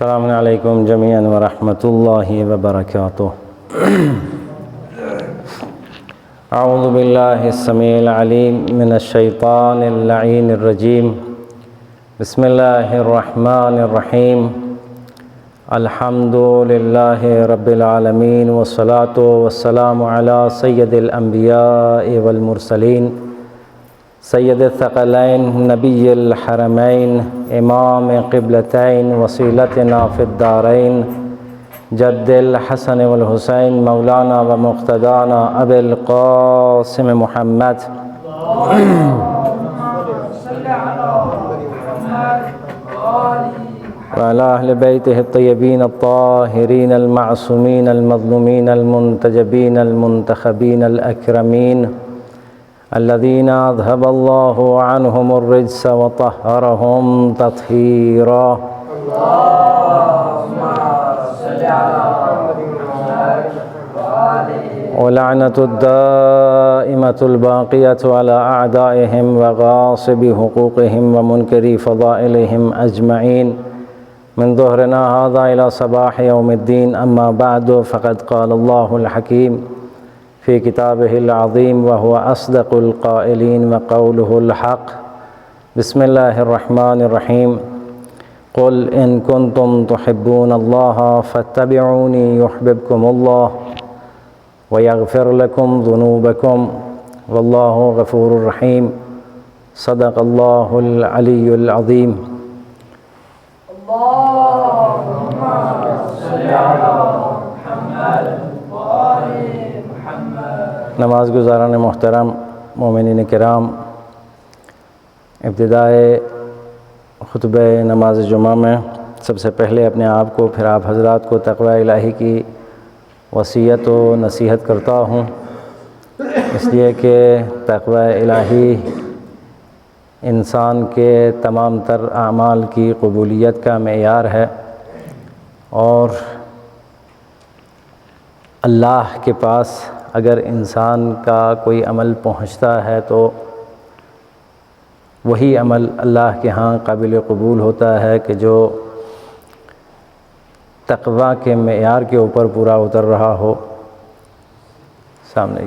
السلام علیکم جميعا ورحمۃ اللہ وبرکاتہ۔ اعوذ باللہ السمیع العلیم من الشیطان اللعین الرجیم، بسم اللہ الرحمن الرحیم، الحمد للہ رب العالمین والصلاة والسلام علی سید الانبیاء والمرسلین، سید الثقلین نبی الحرمین، امام قبلتین، وسیلتنا فی الدارین، جد الحسن والحسین، مولانا و مقتدانا ابی القاسم محمد وعلی اہل بیتہ الطیبین الطاہرین المعصومین المظلومین المنتجبین المنتخبین الاکرمین الذین اذهب اللہ عنہم الرجس وطہرہم تطہیرا۔ ولعنۃ الدائمۃ الباقیۃ علی اعدائہم وغاصب حقوقہم ومنکری فضائلہم اجمعین من ظہرنا ھذا الی صباح یوم الدین، اما بعد فقد قال اللہ الحکیم فی کتابہ العظیم وہو اصدق القائلین وقولہ الحق۔ بسم اللہ الرحمن الرحیم، قل ان کنتم تحبون اللہ فاتبعونی یحببکم اللہ ویغفر لکم ذنوبکم واللہ غفور الرحیم۔ صدق اللہ العلی العظیم۔ نماز گزاران محترم، مومنین کرام، ابتدائے خطبہ نماز جمعہ میں سب سے پہلے اپنے آپ کو پھر آپ حضرات کو تقوی الہی کی وصیت و نصیحت کرتا ہوں، اس لیے کہ تقوی الہی انسان کے تمام تر اعمال کی قبولیت کا معیار ہے، اور اللہ کے پاس اگر انسان کا کوئی عمل پہنچتا ہے تو وہی عمل اللہ کے ہاں قابل قبول ہوتا ہے کہ جو تقوی کے معیار کے اوپر پورا اتر رہا ہو۔ سامنے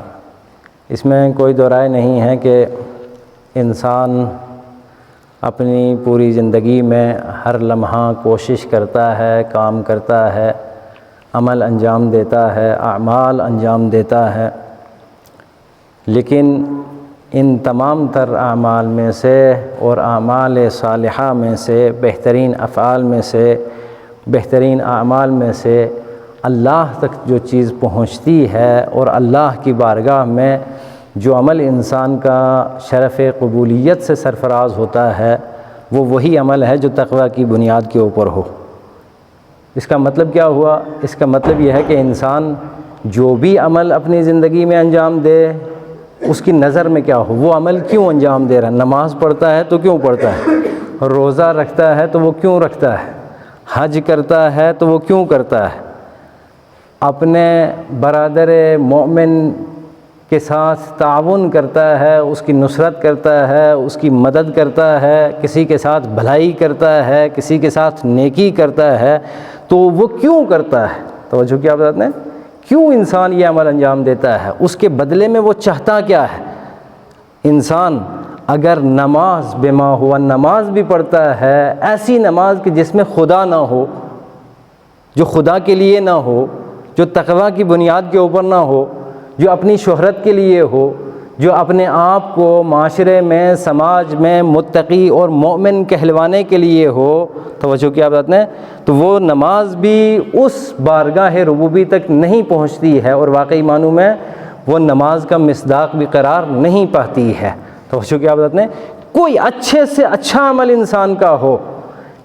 اس میں کوئی دو رائے نہیں ہے کہ انسان اپنی پوری زندگی میں ہر لمحہ کوشش کرتا ہے، کام کرتا ہے، عمل انجام دیتا ہے، اعمال انجام دیتا ہے، لیکن ان تمام تر اعمال میں سے اور اعمال صالحہ میں سے، بہترین افعال میں سے، بہترین اعمال میں سے اللہ تک جو چیز پہنچتی ہے اور اللہ کی بارگاہ میں جو عمل انسان کا شرف قبولیت سے سرفراز ہوتا ہے، وہ وہی عمل ہے جو تقوی کی بنیاد کے اوپر ہو۔ اس کا مطلب کیا ہوا؟ اس کا مطلب یہ ہے کہ انسان جو بھی عمل اپنی زندگی میں انجام دے، اس کی نظر میں کیا ہو، وہ عمل کیوں انجام دے رہا ہے۔ نماز پڑھتا ہے تو کیوں پڑھتا ہے، روزہ رکھتا ہے تو وہ کیوں رکھتا ہے، حج کرتا ہے تو وہ کیوں کرتا ہے، اپنے برادر مومن کے ساتھ تعاون کرتا ہے، اس کی نصرت کرتا ہے، اس کی مدد کرتا ہے، کسی کے ساتھ بھلائی کرتا ہے، کسی کے ساتھ نیکی کرتا ہے، تو وہ کیوں کرتا ہے؟ توجہ کیا بات ہے، کیوں انسان یہ عمل انجام دیتا ہے، اس کے بدلے میں وہ چاہتا کیا ہے؟ انسان اگر نماز بما ہوا نماز بھی پڑھتا ہے، ایسی نماز کہ جس میں خدا نہ ہو، جو خدا کے لیے نہ ہو، جو تقوی کی بنیاد کے اوپر نہ ہو، جو اپنی شہرت کے لیے ہو، جو اپنے آپ کو معاشرے میں، سماج میں متقی اور مومن کہلوانے کے لیے ہو، توجہ کیا بات ہے، تو وہ نماز بھی اس بارگاہ ربوبی تک نہیں پہنچتی ہے، اور واقعی معنوں میں وہ نماز کا مصداق بھی قرار نہیں پاتی ہے۔ توجہ کیا بات ہے، کوئی اچھے سے اچھا عمل انسان کا ہو،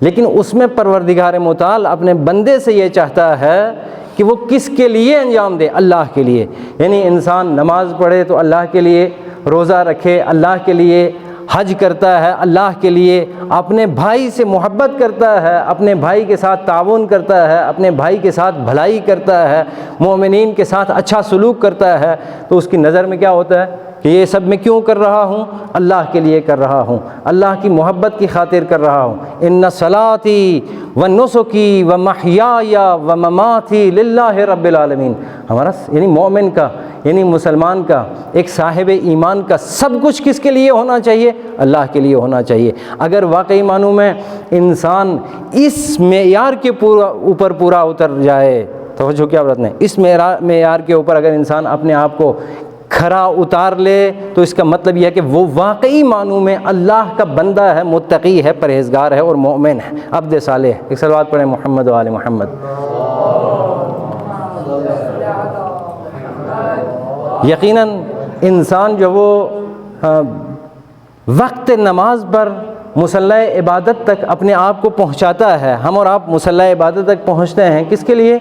لیکن اس میں پروردگار متعال اپنے بندے سے یہ چاہتا ہے کہ وہ کس کے لیے انجام دے، اللہ کے لیے۔ یعنی انسان نماز پڑھے تو اللہ کے لیے، روزہ رکھے اللہ کے لیے، حج کرتا ہے اللہ کے لیے، اپنے بھائی سے محبت کرتا ہے، اپنے بھائی کے ساتھ تعاون کرتا ہے، اپنے بھائی کے ساتھ بھلائی کرتا ہے، مومنین کے ساتھ اچھا سلوک کرتا ہے، تو اس کی نظر میں کیا ہوتا ہے؟ کہ یہ سب میں کیوں کر رہا ہوں؟ اللہ کے لیے کر رہا ہوں، اللہ کی محبت کی خاطر کر رہا ہوں۔ ان صلاتی و نسکی و محیای و مماتی للہ رب العالمین۔ ہمارا یعنی مومن کا، یعنی مسلمان کا، ایک صاحب ایمان کا سب کچھ کس کے لیے ہونا چاہیے؟ اللہ کے لیے ہونا چاہیے۔ اگر واقعی معنوں میں انسان اس معیار کے اوپر پورا اتر جائے، توجہ کیا بات نہیں، اس معیار کے اوپر اگر انسان اپنے آپ کو کھرا اتار لے تو اس کا مطلب یہ ہے کہ وہ واقعی معنوں میں اللہ کا بندہ ہے، متقی ہے، پرہیزگار ہے اور مومن ہے، عبد صالح ہے۔ ایک صلوات پڑھیں محمد و آل محمد۔ یقیناً انسان جو وہ وقت نماز پر مصلی عبادت تک اپنے آپ کو پہنچاتا ہے، ہم اور آپ مصلی عبادت تک پہنچتے ہیں کس کے لیے؟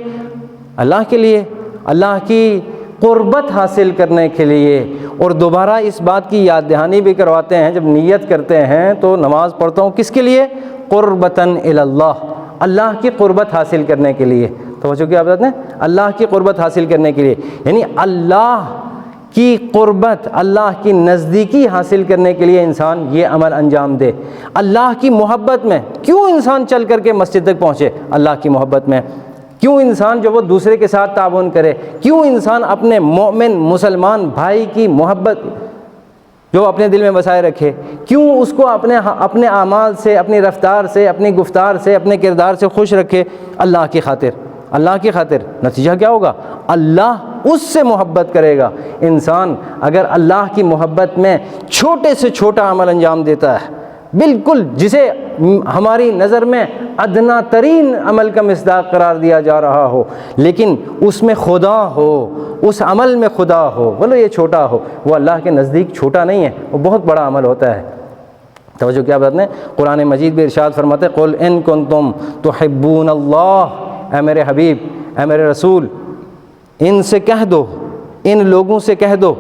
اللہ کے لیے، اللہ کی قربت حاصل کرنے کے لیے۔ اور دوبارہ اس بات کی یاد دہانی بھی کرواتے ہیں جب نیت کرتے ہیں تو نماز پڑھتا ہوں کس کے لیے؟ قربتاً الی اللہ، اللہ کی قربت حاصل کرنے کے لیے۔ توجہ کیا بات ہے؟ اللہ کی قربت حاصل کرنے کے لیے، یعنی اللہ کی قربت، اللہ کی نزدیکی حاصل کرنے کے لیے انسان یہ عمل انجام دے۔ اللہ کی محبت میں کیوں انسان چل کر کے مسجد تک پہنچے؟ اللہ کی محبت میں کیوں انسان جو وہ دوسرے کے ساتھ تعاون کرے؟ کیوں انسان اپنے مومن مسلمان بھائی کی محبت جو اپنے دل میں بسائے رکھے؟ کیوں اس کو اپنے اعمال سے، اپنی رفتار سے، اپنی گفتار سے، اپنے کردار سے خوش رکھے؟ اللہ کی خاطر، اللہ کی خاطر۔ نتیجہ کیا ہوگا؟ اللہ اس سے محبت کرے گا۔ انسان اگر اللہ کی محبت میں چھوٹے سے چھوٹا عمل انجام دیتا ہے، بالکل جسے ہماری نظر میں ادنا ترین عمل کا مصداق قرار دیا جا رہا ہو، لیکن اس میں خدا ہو، اس عمل میں خدا ہو، بولو یہ چھوٹا ہو، وہ اللہ کے نزدیک چھوٹا نہیں ہے، وہ بہت بڑا عمل ہوتا ہے۔ توجہ کیا بات ہے؟ قرآن مجید بھی ارشاد فرماتے ہیں قل ان کنتم تحبون اللہ، اے میرے حبیب، اے میرے رسول، ان سے کہہ دو، ان لوگوں سے کہہ دو،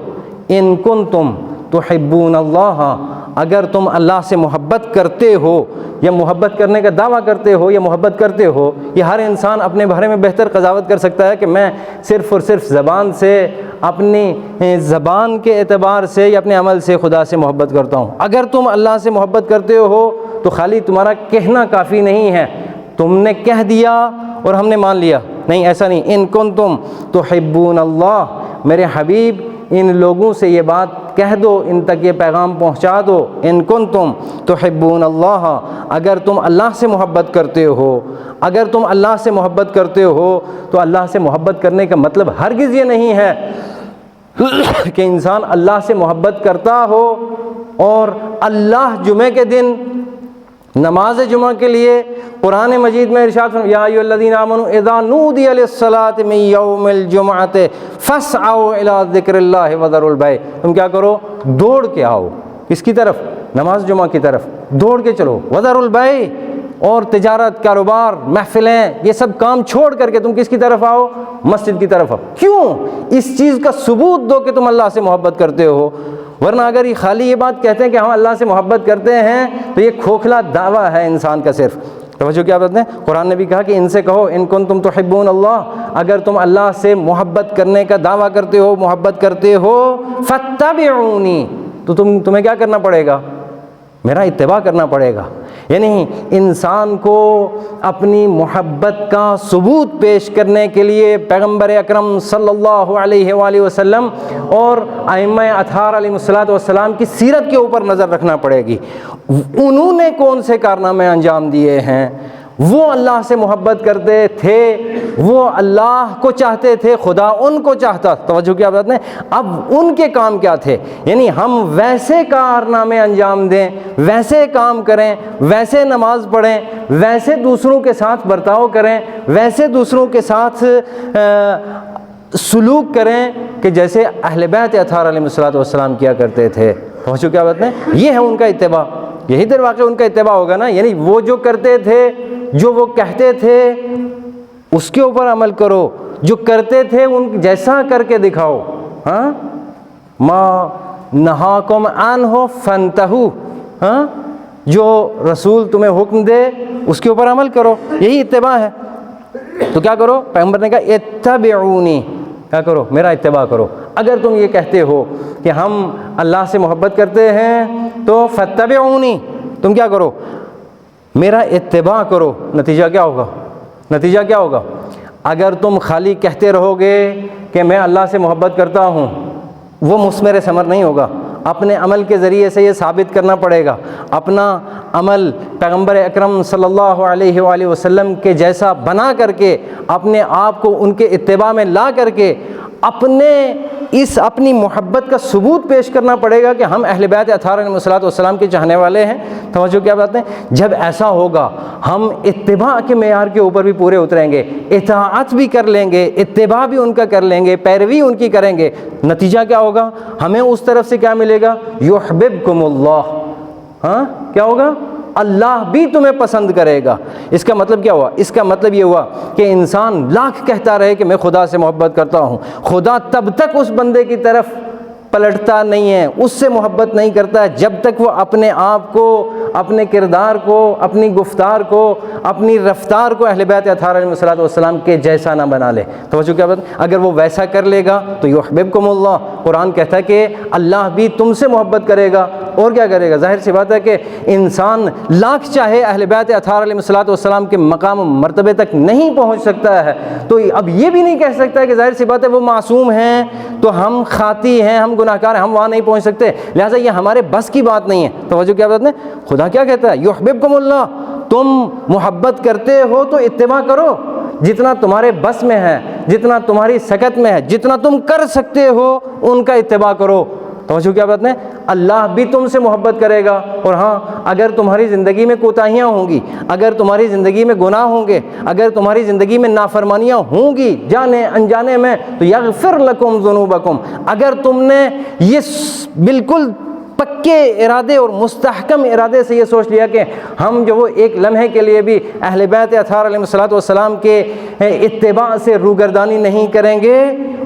ان کنتم تحبون اللہ، اگر تم اللہ سے محبت کرتے ہو یا محبت کرنے کا دعویٰ کرتے ہو یا محبت کرتے ہو، یہ ہر انسان اپنے بارے میں بہتر قضاوت کر سکتا ہے کہ میں صرف اور صرف زبان سے، اپنی زبان کے اعتبار سے یا اپنے عمل سے خدا سے محبت کرتا ہوں۔ اگر تم اللہ سے محبت کرتے ہو تو خالی تمہارا کہنا کافی نہیں ہے، تم نے کہہ دیا اور ہم نے مان لیا، نہیں، ایسا نہیں۔ ان کنتم تحبون اللہ، میرے حبیب ان لوگوں سے یہ بات کہہ دو، ان تک یہ پیغام پہنچا دو، ان کنتم تحبون اللہ، اگر تم اللہ سے محبت کرتے ہو، اگر تم اللہ سے محبت کرتے ہو تو اللہ سے محبت کرنے کا مطلب ہرگز یہ نہیں ہے کہ انسان اللہ سے محبت کرتا ہو اور اللہ جمعے کے دن نماز جمعہ کے لیے قرآن مجید میں ارشاد فرمایا یا ایھا الذین آمنوا اذا نودی للصلاۃ من یوم الجمعۃ فاسعوا الی ذکر اللہ وذروا البیع، تم کیا کرو؟ دوڑ کے آؤ، کس کی طرف؟ نماز جمعہ کی طرف، دوڑ کے چلو، وذروا البیع، اور تجارت، کاروبار، محفلیں، یہ سب کام چھوڑ کر کے تم کس کی طرف آؤ؟ مسجد کی طرف آؤ۔ کیوں؟ اس چیز کا ثبوت دو کہ تم اللہ سے محبت کرتے ہو، ورنہ اگر یہ خالی یہ بات کہتے ہیں کہ ہم اللہ سے محبت کرتے ہیں تو یہ کھوکھلا دعویٰ ہے انسان کا صرف۔ توجہ کیا بات ہے؟ قرآن نے بھی کہا کہ ان سے کہو ان کنتم تحبون اللہ، اگر تم اللہ سے محبت کرنے کا دعویٰ کرتے ہو، محبت کرتے ہو، فاتبعونی، تو تمہیں کیا کرنا پڑے گا؟ میرا اتباع کرنا پڑے گا۔ یعنی انسان کو اپنی محبت کا ثبوت پیش کرنے کے لیے پیغمبر اکرم صلی اللہ علیہ وآلہ وسلم اور ائمہ اطہار علیہ السلام کی سیرت کے اوپر نظر رکھنا پڑے گی۔ انہوں نے کون سے کارنامے انجام دیے ہیں؟ وہ اللہ سے محبت کرتے تھے، وہ اللہ کو چاہتے تھے، خدا ان کو چاہتا۔ توجہ کیا بات ہے؟ اب ان کے کام کیا تھے؟ یعنی ہم ویسے کارنامے انجام دیں، ویسے کام کریں، ویسے نماز پڑھیں، ویسے دوسروں کے ساتھ برتاؤ کریں، ویسے دوسروں کے ساتھ سلوک کریں کہ جیسے اہل بیت اطہار علیہ السلام کیا کرتے تھے۔ توجہ کیا بات ہے؟ یہ ہے ان کا اتباع، یہی در واقع ان کا اتباع ہوگا نا۔ یعنی وہ جو کرتے تھے، جو وہ کہتے تھے اس کے اوپر عمل کرو، جو کرتے تھے ان جیسا کر کے دکھاؤ۔ ہاں، ما نہاکم عنہ فانتہوا، ہاں، جو رسول تمہیں حکم دے اس کے اوپر عمل کرو، یہی اتباع ہے۔ تو کیا کرو؟ پیغمبر نے کہا اتبعونی، کیا کرو؟ میرا اتباع کرو۔ اگر تم یہ کہتے ہو کہ ہم اللہ سے محبت کرتے ہیں تو فاتبعونی، تم کیا کرو؟ میرا اتباع کرو۔ نتیجہ کیا ہوگا؟ نتیجہ کیا ہوگا؟ اگر تم خالی کہتے رہو گے کہ میں اللہ سے محبت کرتا ہوں، وہ مثمر ثمر نہیں ہوگا۔ اپنے عمل کے ذریعے سے یہ ثابت کرنا پڑے گا، اپنا عمل پیغمبر اکرم صلی اللہ علیہ وآلہ وسلم کے جیسا بنا کر کے، اپنے آپ کو ان کے اتباع میں لا کر کے اپنی محبت کا ثبوت پیش کرنا پڑے گا کہ ہم اہل بیت اطہار علیہ السلام کے چاہنے والے ہیں۔ توجہ کیا بات ہے؟ جب ایسا ہوگا ہم اتباع کے معیار کے اوپر بھی پورے اتریں گے، اطاعت بھی کر لیں گے، اتباع بھی ان کا کر لیں گے، پیروی ان کی کریں گے۔ نتیجہ کیا ہوگا؟ ہمیں اس طرف سے کیا ملے گا؟ یحببکم اللہ۔ ہاں کیا ہوگا؟ اللہ بھی تمہیں پسند کرے گا۔ اس کا مطلب کیا ہوا؟ اس کا مطلب یہ ہوا کہ انسان لاکھ کہتا رہے کہ میں خدا سے محبت کرتا ہوں، خدا تب تک اس بندے کی طرف پلٹتا نہیں ہے، اس سے محبت نہیں کرتا ہے جب تک وہ اپنے آپ کو، اپنے کردار کو، اپنی گفتار کو، اپنی رفتار کو اہل بیت اطہار علیہ السلام کے جیسا نہ بنا لے۔ توجہ کیا بات؟ اگر وہ ویسا کر لے گا تو یحببکم اللہ، قرآن کہتا ہے کہ اللہ بھی تم سے محبت کرے گا۔ اور کیا کرے گا؟ ظاہر سی بات ہے کہ انسان لاکھ چاہے اہل بیت اطہار علیہ السلام کے مقام و مرتبے تک نہیں پہنچ سکتا ہے، تو اب یہ بھی نہیں کہہ سکتا کہ ظاہر سی بات ہے وہ معصوم ہیں تو ہم خاطی ہیں، ہم گناہ گار ہیں، ہم وہاں نہیں پہنچ سکتے، لہٰذا یہ ہمارے بس کی بات نہیں ہے۔ توجہ کیا بات ہے؟ خدا کیا کہتا ہے؟ یحببکم اللہ، تم محبت کرتے ہو تو اتباع کرو، جتنا تمہارے بس میں ہے، جتنا تمہاری سکت میں ہے، جتنا تم کر سکتے ہو ان کا اتباع کرو۔ توجہ کیا بات ہے؟ اللہ بھی تم سے محبت کرے گا۔ اور ہاں، اگر تمہاری زندگی میں کوتاہیاں ہوں گی، اگر تمہاری زندگی میں گناہ ہوں گے، اگر تمہاری زندگی میں نافرمانیاں ہوں گی جانے انجانے میں، تو یغفر لکم ذنوبکم، اگر تم نے یہ بالکل پکے ارادے اور مستحکم ارادے سے یہ سوچ لیا کہ ہم جو وہ ایک لمحے کے لیے بھی اہل بیت اطہار علیہ السلام کے اتباع سے روگردانی نہیں کریں گے،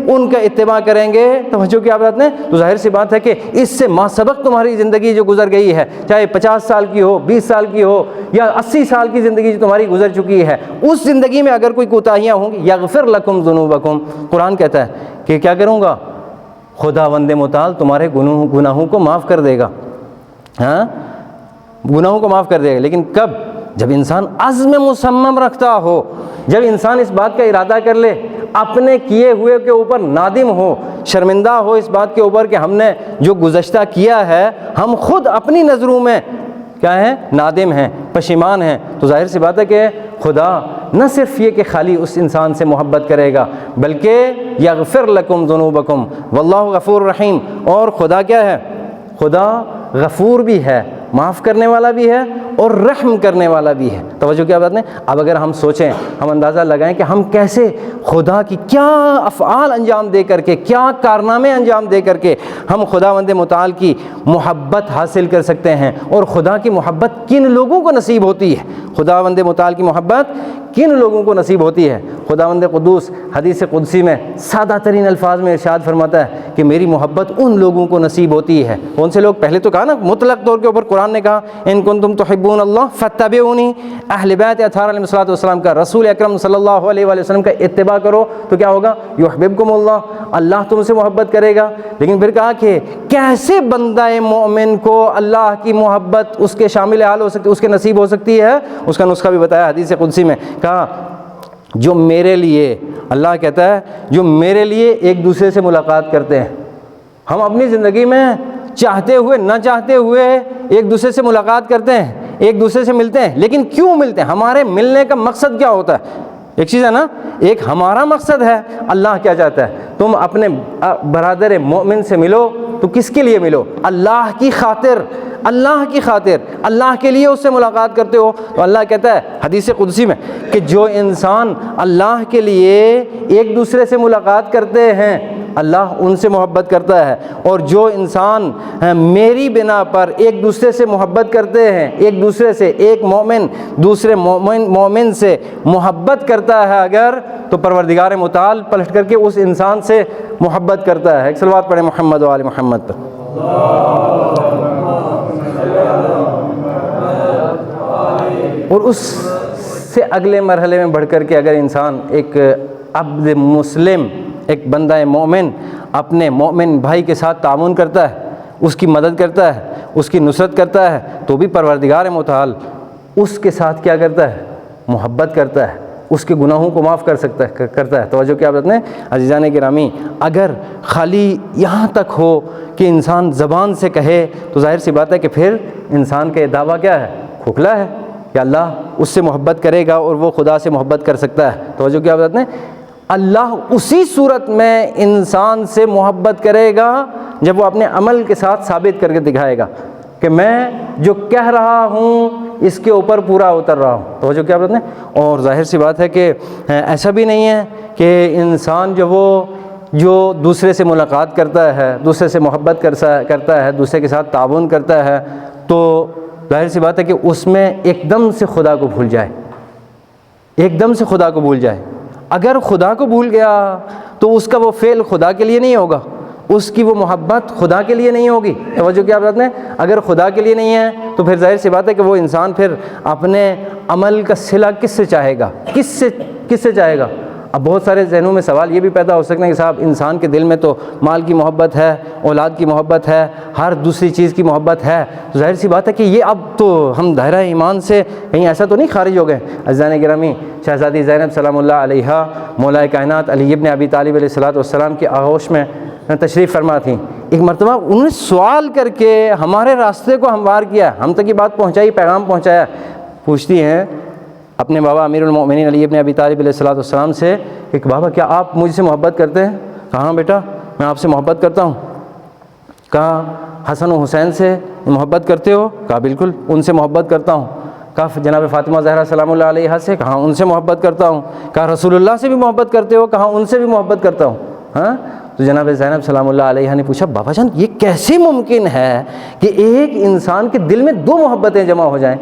ان کا اتباع کریں گے، توجہ کیا بات ہے؟ تو ظاہر سی بات ہے کہ اس سے ما سبق تمہاری زندگی جو گزر گئی ہے، چاہے 50 سال کی ہو، 20 سال کی ہو، یا 80 سال کی زندگی جو تمہاری گزر چکی ہے، اس زندگی میں اگر کوئی کوتاہیاں ہوں گی، یغفر لکم ذنوبکم، قرآن کہتا ہے کہ کیا کروں گا؟ خداوند متعال تمہارے گناہوں کو معاف کر دے گا۔ ہاں، گناہوں کو معاف کر دے گا، لیکن کب؟ جب انسان عزم مصمم رکھتا ہو، جب انسان اس بات کا ارادہ کر لے، اپنے کیے ہوئے کے اوپر نادم ہو، شرمندہ ہو اس بات کے اوپر کہ ہم نے جو گزشتہ کیا ہے، ہم خود اپنی نظروں میں کیا ہیں؟ نادم ہیں، پشیمان ہیں، تو ظاہر سی بات ہے کہ خدا نہ صرف یہ کہ خالی اس انسان سے محبت کرے گا، بلکہ یغفر لکم ذنوبکم واللہ غفور رحیم، اور خدا کیا ہے؟ خدا غفور بھی ہے، معاف کرنے والا بھی ہے اور رحم کرنے والا بھی ہے۔ توجہ کیا بات ہے؟ اب اگر ہم سوچیں، ہم اندازہ لگائیں کہ ہم کیسے خدا کی کیا افعال انجام دے کر کے، کیا کارنامے انجام دے کر کے ہم خداوند متعال کی محبت حاصل کر سکتے ہیں، اور خدا کی محبت کن لوگوں کو نصیب ہوتی ہے، خداوند متعال کی محبت کن لوگوں کو نصیب ہوتی ہے۔ خداوند قدوس حدیث قدسی میں سادہ ترین الفاظ میں ارشاد فرماتا ہے کہ میری محبت ان لوگوں کو نصیب ہوتی ہے۔ کون سے لوگ؟ پہلے تو کہا نا مطلق طور کے اوپر قرآن نے کہا ان کنتم تحبون اللہ فاتبعونی، اہل بیت اطہار علیہ السلام کا، رسول اکرم صلی اللہ علیہ وآلہ وسلم کا اتباع کرو تو کیا ہوگا؟ یحببکم اللہ، اللہ تم سے محبت کرے گا۔ لیکن پھر کہا کہ کیسے بندہ مومن کو اللہ کی محبت اس کے شامل حال ہو سکتی، اس کے نصیب ہو سکتی ہے؟ اس کا نسخہ بھی بتایا حدیث قدسی میں، کہا جو میرے لیے، اللہ کہتا ہے جو میرے لیے ایک دوسرے سے ملاقات کرتے ہیں۔ ہم اپنی زندگی میں چاہتے ہوئے نہ چاہتے ہوئے ایک دوسرے سے ملاقات کرتے ہیں، ایک دوسرے سے ملتے ہیں، لیکن کیوں ملتے ہیں؟ ہمارے ملنے کا مقصد کیا ہوتا ہے؟ ایک چیز ہے نا، ایک ہمارا مقصد ہے، اللہ کیا چاہتا ہے؟ تم اپنے برادر مومن سے ملو تو کس کے لیے ملو؟ اللہ کی خاطر، اللہ کی خاطر، اللہ کے لیے اس سے ملاقات کرتے ہو۔ تو اللہ کہتا ہے حدیث قدسی میں کہ جو انسان اللہ کے لیے ایک دوسرے سے ملاقات کرتے ہیں، اللہ ان سے محبت کرتا ہے، اور جو انسان میری بنا پر ایک دوسرے سے محبت کرتے ہیں، ایک دوسرے سے، ایک مومن دوسرے مومن سے محبت کرتا ہے اگر، تو پروردگار متعال پلٹ کر کے اس انسان سے محبت کرتا ہے۔ ایک صلوات پڑھیں محمد و آل محمد پر۔ اور اس سے اگلے مرحلے میں بڑھ کر کے اگر انسان ایک عبد مسلم، ایک بندہ مومن اپنے مومن بھائی کے ساتھ تعاون کرتا ہے، اس کی مدد کرتا ہے، اس کی نصرت کرتا ہے، تو بھی پروردگار متعال اس کے ساتھ کیا کرتا ہے؟ محبت کرتا ہے، اس کے گناہوں کو معاف کرتا ہے۔ توجہ کیا بات نے عزیزان گرامی، اگر خالی یہاں تک ہو کہ انسان زبان سے کہے تو ظاہر سی بات ہے کہ پھر انسان کا یہ دعویٰ کیا ہے؟ کھوکھلا ہے کہ اللہ اس سے محبت کرے گا اور وہ خدا سے محبت کر سکتا ہے۔ توجہ کیا بات نے، اللہ اسی صورت میں انسان سے محبت کرے گا جب وہ اپنے عمل کے ساتھ ثابت کر کے دکھائے گا کہ میں جو کہہ رہا ہوں اس کے اوپر پورا اتر رہا ہوں۔ توجہ کیا بات ہے، اور ظاہر سی بات ہے کہ ایسا بھی نہیں ہے کہ انسان جو دوسرے سے ملاقات کرتا ہے، دوسرے سے محبت کرتا ہے، دوسرے کے ساتھ تعاون کرتا ہے، تو ظاہر سی بات ہے کہ اس میں ایک دم سے خدا کو بھول جائے، ایک دم سے خدا کو بھول جائے۔ اگر خدا کو بھول گیا تو اس کا وہ فعل خدا کے لیے نہیں ہوگا، اس کی وہ محبت خدا کے لیے نہیں ہوگی۔ توجہ کیا بات ہے، اگر خدا کے لیے نہیں ہے تو پھر ظاہر سی بات ہے کہ وہ انسان پھر اپنے عمل کا صلہ کس سے چاہے گا، کس سے چاہے گا؟ اب بہت سارے ذہنوں میں سوال یہ بھی پیدا ہو سکتے ہیں کہ صاحب انسان کے دل میں تو مال کی محبت ہے، اولاد کی محبت ہے، ہر دوسری چیز کی محبت ہے، تو ظاہر سی بات ہے کہ یہ اب تو ہم دائرہ ایمان سے کہیں ایسا تو نہیں خارج ہو گئے۔ عزیزان گرامی، شہزادی زینب سلام اللہ علیہا مولا کائنات علی ابن ابی طالب علیہ السلام کی آغوش میں تشریف فرما تھیں۔ ایک مرتبہ انہوں نے سوال کر کے ہمارے راستے کو ہموار کیا، ہم تک یہ بات پہنچائی، پیغام پہنچایا۔ پوچھتی ہیں اپنے بابا امیر المؤمنین علی ابن ابی طالب علیہ السلام سے کہ بابا کیا آپ مجھ سے محبت کرتے ہیں؟ کہا ہاں بیٹا میں آپ سے محبت کرتا ہوں۔ کہا حسن و حسین سے محبت کرتے ہو؟ کہا بالکل ان سے محبت کرتا ہوں۔ کہا جناب فاطمہ زہرا سلام اللہ علیہا سے؟ کہا ان سے محبت کرتا ہوں۔ کہا رسول اللہ سے بھی محبت کرتے ہو؟ کہا ان سے بھی محبت کرتا ہوں۔ ہاں، تو جناب زینب سلام اللہ علیہا نے پوچھا بابا جان یہ کیسے ممکن ہے کہ ایک انسان کے دل میں دو محبتیں جمع ہو جائیں؟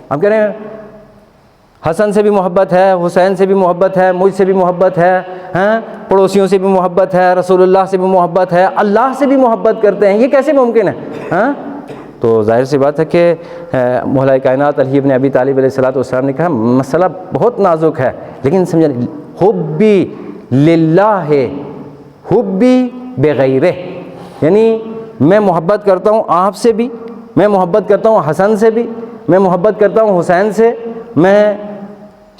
آپ کہہ رہے ہیں حسن سے بھی محبت ہے، حسین سے بھی محبت ہے، مجھ سے بھی محبت ہے، پڑوسیوں سے بھی محبت ہے، رسول اللہ سے بھی محبت ہے، اللہ سے بھی محبت کرتے ہیں، یہ کیسے ممکن ہے؟ تو ظاہر سی بات ہے کہ مولا کائنات علی ابن ابی طالب علیہ السلام نے کہا مسئلہ بہت نازک ہے، لیکن سمجھا حبی للہ ہے، حبی بغیرہ، یعنی میں محبت کرتا ہوں آپ سے بھی، میں محبت کرتا ہوں حسن سے بھی، میں محبت کرتا ہوں حسین سے، میں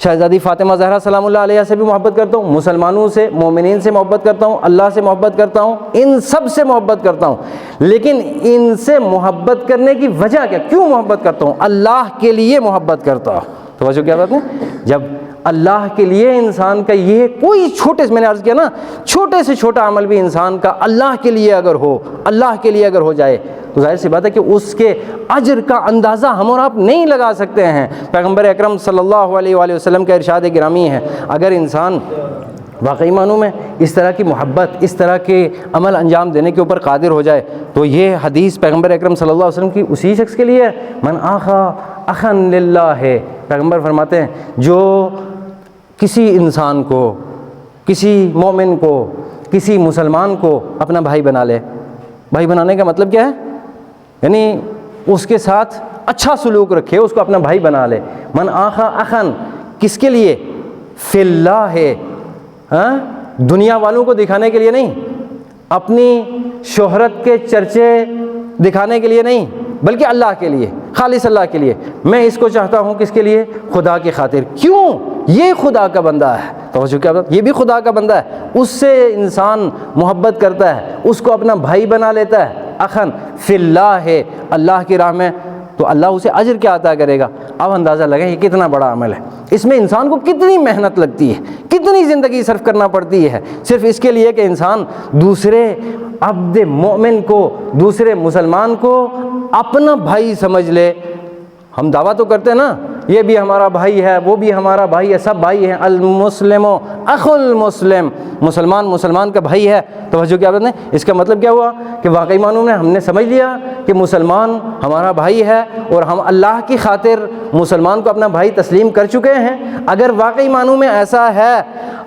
شہزادی فاطمہ زہرا سلام اللہ علیہ سے بھی محبت کرتا ہوں، مسلمانوں سے، مومنین سے محبت کرتا ہوں، اللہ سے محبت کرتا ہوں، ان سب سے محبت کرتا ہوں، لیکن ان سے محبت کرنے کی وجہ کیا؟ کیوں محبت کرتا ہوں؟ اللہ کے لیے محبت کرتا ہوں۔ توجہ کیا بات ہے، جب اللہ کے لیے انسان کا یہ کوئی میں نے عرض کیا نا، چھوٹے سے چھوٹا عمل بھی انسان کا اللہ کے لیے اگر ہو، اللہ کے لیے اگر ہو جائے تو ظاہر سی بات ہے کہ اس کے اجر کا اندازہ ہم اور آپ نہیں لگا سکتے ہیں۔ پیغمبر اکرم صلی اللہ علیہ وآلہ وسلم کا ارشاد گرامی ہے، اگر انسان واقعی معنوں میں اس طرح کی محبت، اس طرح کے عمل انجام دینے کے اوپر قادر ہو جائے تو یہ حدیث پیغمبر اکرم صلی اللہ علیہ وسلم کی اسی شخص کے لیے ہے، من آخا اخن للہ ہے۔ پیغمبر فرماتے ہیں جو کسی انسان کو، کسی مومن کو، کسی مسلمان کو اپنا بھائی بنا لے، بھائی بنانے کا مطلب کیا ہے؟ یعنی اس کے ساتھ اچھا سلوک رکھے، اس کو اپنا بھائی بنا لے۔ من آخا اخن کس کے لیے؟ فی اللہ ہے، دنیا والوں کو دکھانے کے لیے نہیں، اپنی شہرت کے چرچے دکھانے کے لیے نہیں، بلکہ اللہ کے لیے، خالص اللہ کے لیے۔ میں اس کو چاہتا ہوں کس کے لیے؟ خدا کی خاطر۔ کیوں؟ یہ خدا کا بندہ ہے، توجہ کیا بات، یہ بھی خدا کا بندہ ہے، اس سے انسان محبت کرتا ہے، اس کو اپنا بھائی بنا لیتا ہے۔ اخن فی اللہ ہے، اللہ کی راہ میں، تو اللہ اسے اجر کیا عطا کرے گا؟ اب اندازہ لگائیں یہ کتنا بڑا عمل ہے، اس میں انسان کو کتنی محنت لگتی ہے، کتنی زندگی صرف کرنا پڑتی ہے، صرف اس کے لیے کہ انسان دوسرے عبد مومن کو، دوسرے مسلمان کو اپنا بھائی سمجھ لے۔ ہم دعویٰ تو کرتے ہیں نا یہ بھی ہمارا بھائی ہے، وہ بھی ہمارا بھائی ہے، سب بھائی ہیں، المسلم اخو المسلم، مسلمان کا بھائی ہے۔ توجہ کیا بات ہے، اس کا مطلب کیا ہوا کہ واقعی معنوں میں ہم نے سمجھ لیا کہ مسلمان ہمارا بھائی ہے اور ہم اللہ کی خاطر مسلمان کو اپنا بھائی تسلیم کر چکے ہیں۔ اگر واقعی معنوں میں ایسا ہے،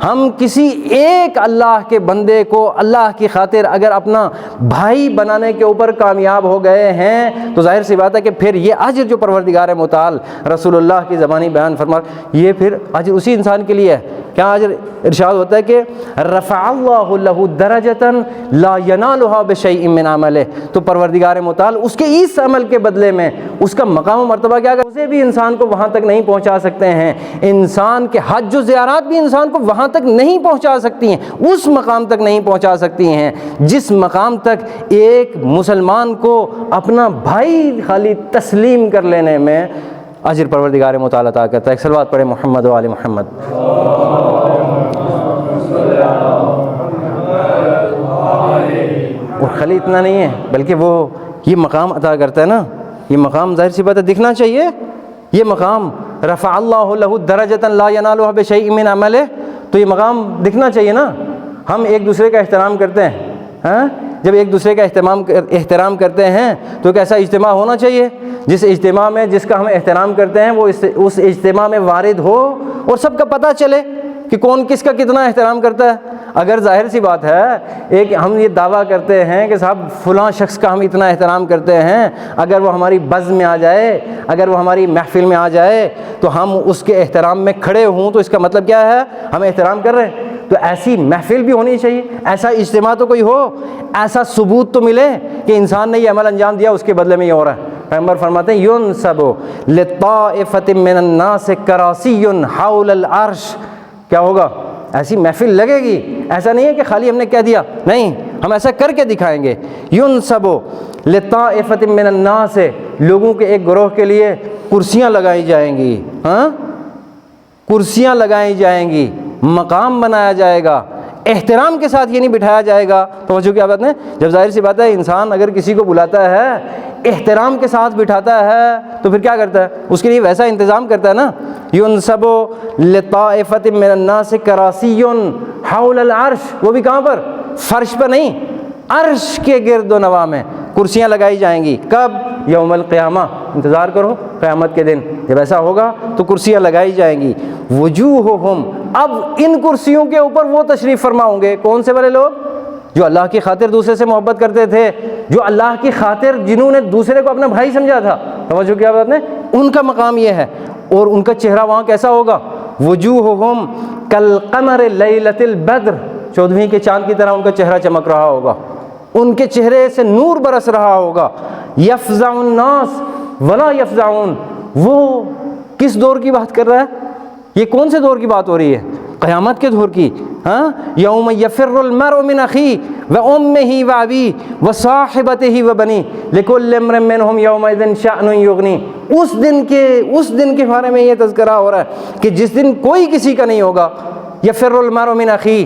ہم کسی ایک اللہ کے بندے کو اللہ کی خاطر اگر اپنا بھائی بنانے کے اوپر کامیاب ہو گئے ہیں تو ظاہر سی بات ہے کہ پھر یہ اجر جو پروردگار متعال رسول اللہ اللہ کی زبانی بیان فرما، یہ پھر اجر اسی انسان کے لیے ہے۔ کیا اجر؟ ارشاد ہوتا ہے کہ رفع اللہ لہ درجۃ لا ینالھا بشیء من عملہ، تو پروردگار متعال اس کے اس عمل کے بدلے میں اس کا مقام و مرتبہ کیا کہ اسے بھی انسان کو وہاں تک نہیں پہنچا سکتے ہیں، انسان کے حج و زیارات بھی انسان کو وہاں تک نہیں پہنچا سکتی ہیں، اس مقام تک نہیں پہنچا سکتی ہیں جس مقام تک ایک مسلمان کو اپنا بھائی خالی تسلیم کر لینے میں اجر پروردگار متعال عطا کرتا ہے۔ ایک صلوات پڑھے محمد و آل محمد۔ اور خالی اتنا نہیں ہے بلکہ وہ یہ مقام عطا کرتا ہے نا، یہ مقام ظاہر سی بات ہے دکھنا چاہیے، یہ مقام رفع اللہ لہ درجۃ لا ینالھا بشیء من عملہ، تو یہ مقام دکھنا چاہیے نا۔ ہم ایک دوسرے کا احترام کرتے ہیں، ہاں جب ایک دوسرے کا احترام کرتے ہیں تو ایک ایسا اجتماع ہونا چاہیے جس اجتماع میں جس کا ہم احترام کرتے ہیں وہ اس اجتماع میں وارد ہو اور سب کا پتہ چلے کہ کون کس کا کتنا احترام کرتا ہے۔ اگر ظاہر سی بات ہے ایک ہم یہ دعویٰ کرتے ہیں کہ صاحب فلاں شخص کا ہم اتنا احترام کرتے ہیں، اگر وہ ہماری بزم میں آ جائے، اگر وہ ہماری محفل میں آ جائے تو ہم اس کے احترام میں کھڑے ہوں تو اس کا مطلب کیا ہے؟ ہم احترام کر رہے ہیں۔ تو ایسی محفل بھی ہونی چاہیے، ایسا اجتماع تو کوئی ہو، ایسا ثبوت تو ملے کہ انسان نے یہ عمل انجام دیا، اس کے بدلے میں یہ ہو رہا ہے۔ پیغمبر فرماتے ہیں ينسب لطائفة من الناس کراسي حول العرش، کیا ہوگا؟ ایسی محفل لگے گی، ایسا نہیں ہے کہ خالی ہم نے کہہ دیا، نہیں، ہم ایسا کر کے دکھائیں گے۔ ينسب لطائفة من الناس، لوگوں کے ایک گروہ کے لیے کرسیاں لگائی جائیں گی، ہاں کرسیاں لگائی جائیں گی، مقام بنایا جائے گا، احترام کے ساتھ یہ نہیں بٹھایا جائے گا۔ توجہ کیا بات ہے؟ جب ظاہر سی بات ہے انسان اگر کسی کو بلاتا ہے احترام کے ساتھ بٹھاتا ہے تو پھر کیا کرتا ہے؟ اس کے لیے ویسا انتظام کرتا ہے نا۔ ينسب لطائفة من الناس کراسي حول العرش، وہ بھی کہاں پر؟ فرش پر نہیں، عرش کے گرد و نواح میں کرسیاں لگائی جائیں گی۔ کب؟ یوم القیامہ، انتظار کرو قیامت کے دن جب ایسا ہوگا تو کرسیاں لگائی جائیں گی۔ وجوہہم، اب ان کرسیوں کے اوپر وہ تشریف فرما ہوں گے، کون سے والے لوگ؟ جو اللہ کی خاطر دوسرے سے محبت کرتے تھے، جو اللہ کی خاطر جنہوں نے دوسرے کو اپنا بھائی سمجھا تھا۔ توجہ کیا بات ہے؟ ان کا مقام یہ ہے، اور ان کا چہرہ وہاں کیسا ہوگا؟ وجوہہم کالقمر لیلۃ البدر، 14ویں کے چاند کی طرح ان کا چہرہ چمک رہا ہوگا، ان کے چہرے سے نور برس رہا ہوگا۔ یفزع الناس ولا یفزعون، وہ کس دور کی بات کر رہا ہے؟ یہ کون سے دور کی بات ہو رہی ہے؟ قیامت کے دور کی، ہاں یوم یفر المرء من اخیہ وامہ وابیہ وصاحبتہ وبنیہ لکل امرئ منہم یومئذ شأن یغنیہ۔ اس دن کے بارے میں یہ تذکرہ ہو رہا ہے کہ جس دن کوئی کسی کا نہیں ہوگا۔ یفر المرء من اخیہ،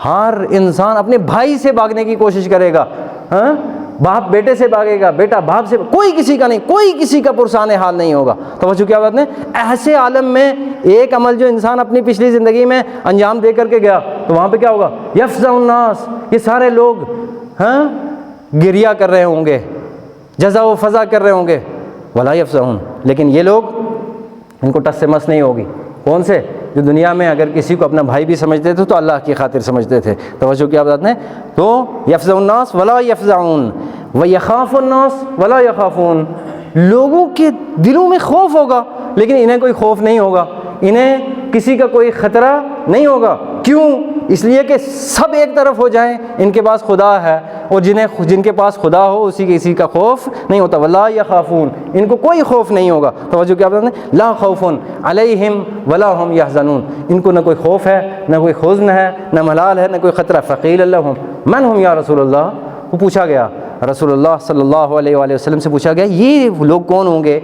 ہر انسان اپنے بھائی سے بھاگنے کی کوشش کرے گا، ہاں باپ بیٹے سے بھاگے گا، بیٹا باپ سے، کوئی کسی کا نہیں، کوئی کسی کا پرسان حال نہیں ہوگا۔ توجہ کیا بات ہے؟ ایسے عالم میں ایک عمل جو انسان اپنی پچھلی زندگی میں انجام دے کر کے گیا تو وہاں پہ کیا ہوگا؟ یفزع الناس، یہ سارے لوگ ہاں گریہ کر رہے ہوں گے، جزا و فضا کر رہے ہوں گے، ولا یفزعون، لیکن یہ لوگ ان کو ٹس سے مس نہیں ہوگی۔ کون سے؟ جو دنیا میں اگر کسی کو اپنا بھائی بھی سمجھتے تھے تو اللہ کی خاطر سمجھتے تھے۔ توجہ کیا بات ہے؟ تو یفزع الناس ولا یفزعون ویخاف الناس ولا یخافون، لوگوں کے دلوں میں خوف ہوگا لیکن انہیں کوئی خوف نہیں ہوگا، انہیں کسی کا کوئی خطرہ نہیں ہوگا۔ کیوں؟ اس لیے کہ سب ایک طرف ہو جائیں، ان کے پاس خدا ہے، اور جن کے پاس خدا ہو اسی کسی کا خوف نہیں ہوتا۔ ولا یخافون، ان کو کوئی خوف نہیں ہوگا۔ توجہ کیا بات ہے؟ لا خوف علیہم ولا هم یحزنون، ان کو نہ کوئی خوف ہے، نہ کوئی حزن ہے، نہ ملال ہے، نہ کوئی خطرہ۔ فقیل لهم من هم یا رسول اللہ، وہ پوچھا گیا رسول اللہ صلی اللہ علیہ وآلہ وسلم سے پوچھا گیا یہ لوگ کون ہوں گے